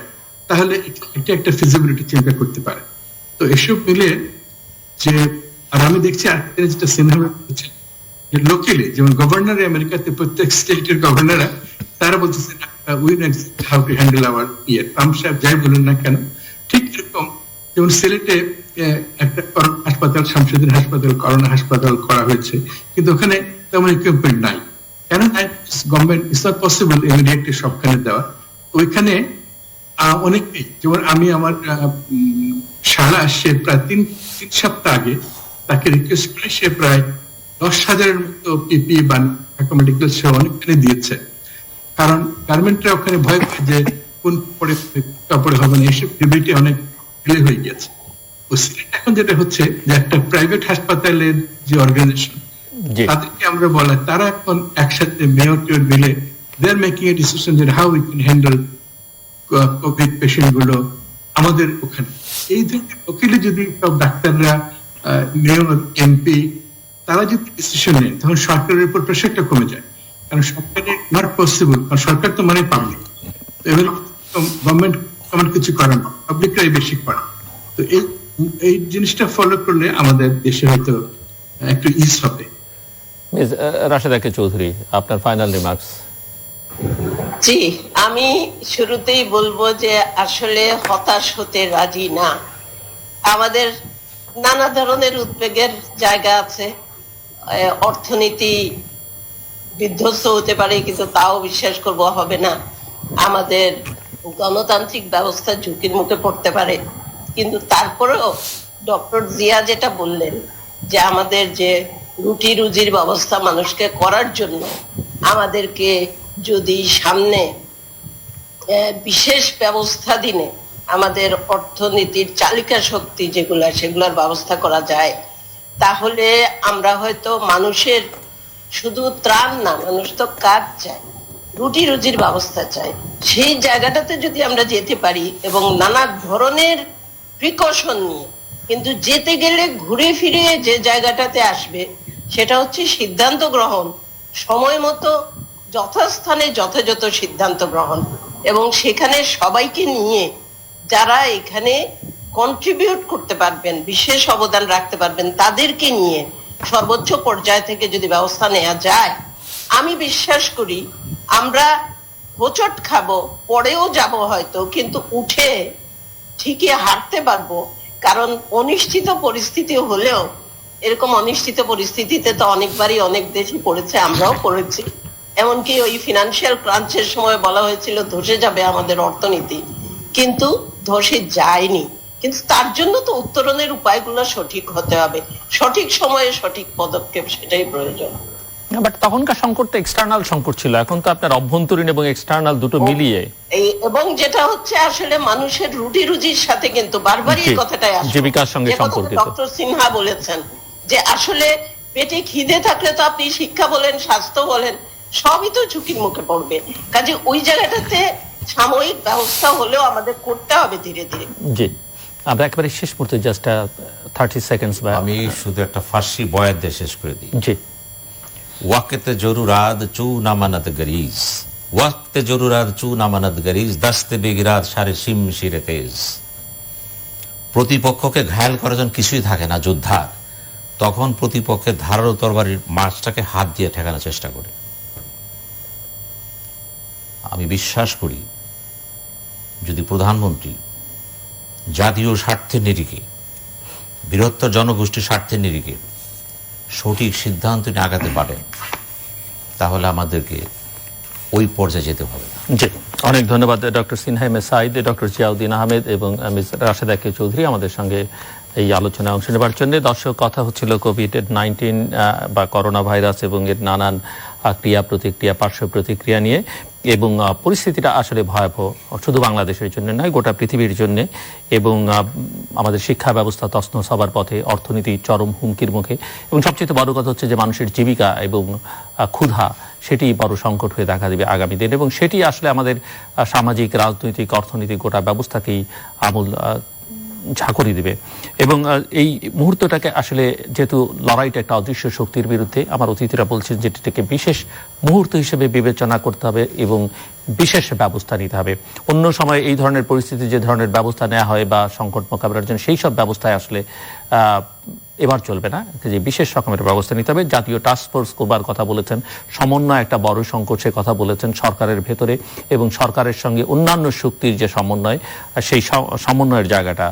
তাহলে এটা একটা ফিজিবিলিটি চিন্তা করতে পারে। তো এসব মিলে যে, আর আমি দেখছি আরেকটা যেটা সিনেমা হচ্ছে যে লোকালি, যেমন গভর্নর আমেরিকাতে প্রত্যেক স্টেটের গভর্নররা তারা বলতেছে we know how to handle our Trump সাহেব যাই বলুন না কেন। ঠিক এরকম যেমন সিলেটে একটা হাসপাতাল, শামসুদ্দিন হাসপাতাল, করোনা হাসপাতাল করা হয়েছে, কিন্তু ওখানে তেমন ইকুইপমেন্ট নাই। কেন নাই? Government it's not possible immediately সবখানে দেওয়া। ওইখানে অনেকেই, যেমন আমি আমার শালা, সে প্রায় তিন সপ্তাহ আগে তাকে রিকোয়েস্ট করে সে প্রায় 10,000-এর মতো পিপি বা মেডিকেল সে অনেকখানে দিয়েছে। কারণ গার্মেন্টরা ওখানে ভয় পায় যে কোন কাপড়ে হবে না, এসব ডিবেটে অনেক ডিলে হয়ে গেছে। এখন যেটা হচ্ছে যে একটা প্রাইভেট হাসপাতালের যে অর্গানাইজেশন, তাদেরকে আমরা বলা, তারা এখন একসাথে মেয়র টেয়র মিলে দে আর মেকিং এ ডিসিশন যে how we can handle Covid patient গুলো আমাদের ওখানে। এই ধরনের ওকিলে যদি সব ডাক্তাররা, মেয়র, এমপি তারা যদি ডিসিশন নেন, তখন সরকারের উপর প্রেশারটা কমে যায়। কারণ সরকারের নট পসিবল, কারণ সরকার তো মানে পাবলিক, এবার গভর্নমেন্ট তেমন কিছু করে না, পাবলিকরাই বেশি করে। তো এই জিনিসটা ফলো করলে আমাদের দেশে হয়তো একটু ইজ হবে। মিস রাশেদা কে চৌধুরী, আপনার ফাইনাল রিমার্কস। জি, আমি শুরুতেই বলবো যে আসলে হতাশ হতে রাজি না। আমাদের নানা ধরনের উদ্বেগের জায়গা আছে। অর্থনীতি বিধ্বস্ত হতে পারে, কিন্তু তাও বিশ্বাস করব হবে না। আমাদের গণতান্ত্রিক ব্যবস্থা ঝুঁকির মুখে পড়তে পারে, কিন্তু তারপরেও ডক্টর জিয়া যেটা বললেন যে আমাদের যে রুটি রুজির ব্যবস্থা মানুষকে করার জন্য আমাদেরকে যদি সামনে বিশেষ ব্যবস্থা দিনে আমাদের অর্থনীতির চালিকা শক্তি যেগুলা, সেগুলোর ব্যবস্থা করা যায়, তাহলে আমরা হয়তো মানুষের শুধু ত্রাণ না, মানুষ তো কাজ চায়, রুটি রুজির ব্যবস্থা চায়, সেই জায়গাটাতে যদি আমরা যেতে পারি এবং নানা ধরনের প্রিকশন নিয়ে, কিন্তু যেতে গেলে ঘুরে ফিরে যে জায়গাটাতে আসবে সেটা হচ্ছে সিদ্ধান্ত গ্রহণ, সময় মতো যথাস্থানে যথাযথ সিদ্ধান্ত গ্রহণ, এবং সেখানে সবাইকে নিয়ে যারা এখানে কন্ট্রিবিউট করতে পারবেন, বিশেষ অবদান রাখতে পারবেন, তাদেরকে নিয়ে সর্বোচ্চ পর্যায় থেকে যদি ব্যবস্থা নেওয়া যায়, আমি বিশ্বাস করি আমরা হোঁচট খাবো, পরেও যাব হয়তো, কিন্তু উঠে ঠিকই হাঁটতে পারবো। কারণ অনিশ্চিত পরিস্থিতি হলেও, এরকম অনিশ্চিত পরিস্থিতিতে তো অনেকবারই অনেক দেশই পড়েছে, আমরাও পড়েছি। এমনকি ওই ফিনান্সিয়াল ক্রাঞ্চের সময় বলা হয়েছিল ধসে যাবে আমাদের অর্থনীতি, কিন্তু ধসে যায়নি। কিন্তু তার জন্য তো উত্তরণের উপায়গুলো সঠিক হতে হবে, সঠিক সময়ে সঠিক পদক্ষেপ, সেটাই প্রয়োজন। বাট তখনকার সংকট তো এক্সটার্নাল সংকট ছিল, এখন তো আপনার অভ্যন্তরীণ এবং এক্সটার্নাল দুটো মিলিয়ে। এবং যেটা হচ্ছে আসলে মানুষের রুটি রুজির সাথে কিন্তু বারবারই এই কথাটাই আসে, জীবিকার সঙ্গে সম্পর্কিত। ডক্টর সিনহা বলেছেন যে আসলে পেটে খিদে থাকলে তো আপনি শিক্ষা বলেন, স্বাস্থ্য বলেন, সবই তো ঝুঁকির মুখে পড়বে। কাজে ওই জায়গাটাতে সাময়িক ব্যবস্থা হলেও আমাদের করতে হবে ধীরে ধীরে। জি, আমরা একেবারে শেষ মুহূর্তে জাস্ট 30 সেকেন্ডস। আমি শুধু একটা ফার্সি বয়াত দিয়ে শেষ করে দিই। জি, ওয়াক্ত জরুরাত চু নামানত গরিজ, ওয়াক্ত জরুরাত চু নামানত গরিজ, দস্তে বেগিরাত সারে শিম শিরে তেজ। প্রতিপক্ষকে ঘায়াল করার জন্য কিছুই থাকে না যোদ্ধার, তখন প্রতিপক্ষের ধারালো তরবারির মাছটাকে হাত দিয়ে ঠেকানোর চেষ্টা করে। আমি বিশ্বাস করি যদি প্রধানমন্ত্রী জাতীয় স্বার্থের নিরিখে, বৃহত্তর জনগোষ্ঠীর স্বার্থের নিরিখে সঠিক সিদ্ধান্ত নিয়ে আগাতে পারেন, তাহলে আমাদেরকে ওই পর্যায়ে যেতে হবে না। জি, অনেক ধন্যবাদ ডক্টর সিনহা সাইদ, ডক্টর জিয়াউদ্দিন আহমেদ এবং মিস রাশেদা কে চৌধুরী আমাদের সঙ্গে এই আলোচনায় অংশ নেবার জন্য। দর্শক, কথা হচ্ছিল কোভিড-19 বা করোনা ভাইরাস এবং এর নানান ক্রিয়া প্রতিক্রিয়া, পার্শ্ব প্রতিক্রিয়া নিয়ে, এবং পরিস্থিতিটা আসলে ভয়াবহ, শুধু বাংলাদেশের জন্য নয়, গোটা পৃথিবীর জন্য। এবং আমাদের শিক্ষা ব্যবস্থা তছনছ হবার পথে, অর্থনীতি চরম হুমকির মুখে, এবং সবচেয়ে বড় কথা হচ্ছে যে মানুষের জীবিকা এবং ক্ষুধা, সেটি বড় সংকট হয়ে দেখা দেবে আগামী দিন, এবং সেটি আসলে আমাদের সামাজিক, রাজনৈতিক, অর্থনৈতিক গোটা ব্যবস্থাকেই আমূল ঝাঁকুনি দিবে। এবং এই মুহূর্তটাকে আসলে যেহেতু লড়াইটা একটা অদৃশ্য শক্তির বিরুদ্ধে, আমার অতিথিরা বলছেন যে এটাকে বিশেষ মুহূর্ত হিসেবে বিবেচনা করতে হবে এবং বিশেষ ব্যবস্থা নিতে হবে। অন্য সময় এই ধরনের পরিস্থিতি যে ধরনের ব্যবস্থা নেওয়া হয় বা সংকট মোকাবেলার জন্য সেই সব ব্যবস্থায় আসলে এবার চলবে না, যে বিশেষ রকমের ব্যবস্থা নিতে হবে। জাতীয় টাস্কফোর্স করবার কথা বলেছেন, সমন্বয় একটা বড় সংকটের কথা বলেছেন সরকারের ভেতরে, এবং সরকারের সঙ্গে অন্যান্য শক্তির যে সমন্বয়, সেই সমন্বয়ের জায়গাটা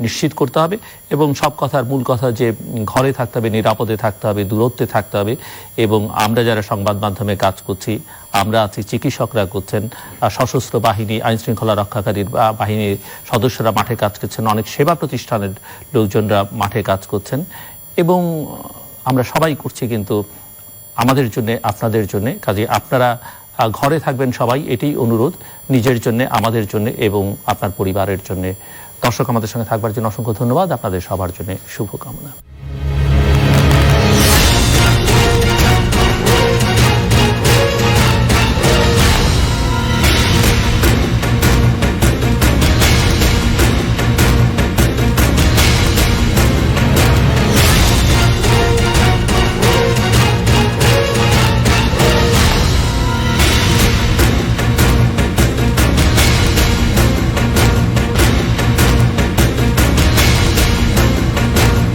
নিশ্চিত করতে হবে। এবং সব কথার মূল কথা যে ঘরে থাকতে হবে, নিরাপদে থাকতে হবে, দূরত্বে থাকতে হবে। এবং আমরা যারা সংবাদ মাধ্যমে কাজ করছি, আমরা আছি, চিকিৎসকরা করছেন, সশস্ত্র বাহিনী, আইন শৃঙ্খলা রক্ষাকারীর বাহিনীর সদস্যরা মাঠে কাজ করছেন, অনেক সেবা প্রতিষ্ঠানের লোকজনরা মাঠে কাজ করছেন, এবং আমরা সবাই করছি কিন্তু আমাদের জন্য, আপনাদের জন্য। কাজে আপনারা ঘরে থাকবেন সবাই, এটাই অনুরোধ, নিজের জন্য, আমাদের জন্য এবং আপনার পরিবারের জন্য। দর্শক, আমাদের সঙ্গে থাকবার জন্য অসংখ্য ধন্যবাদ। আপনাদের সবার জন্য শুভকামনা।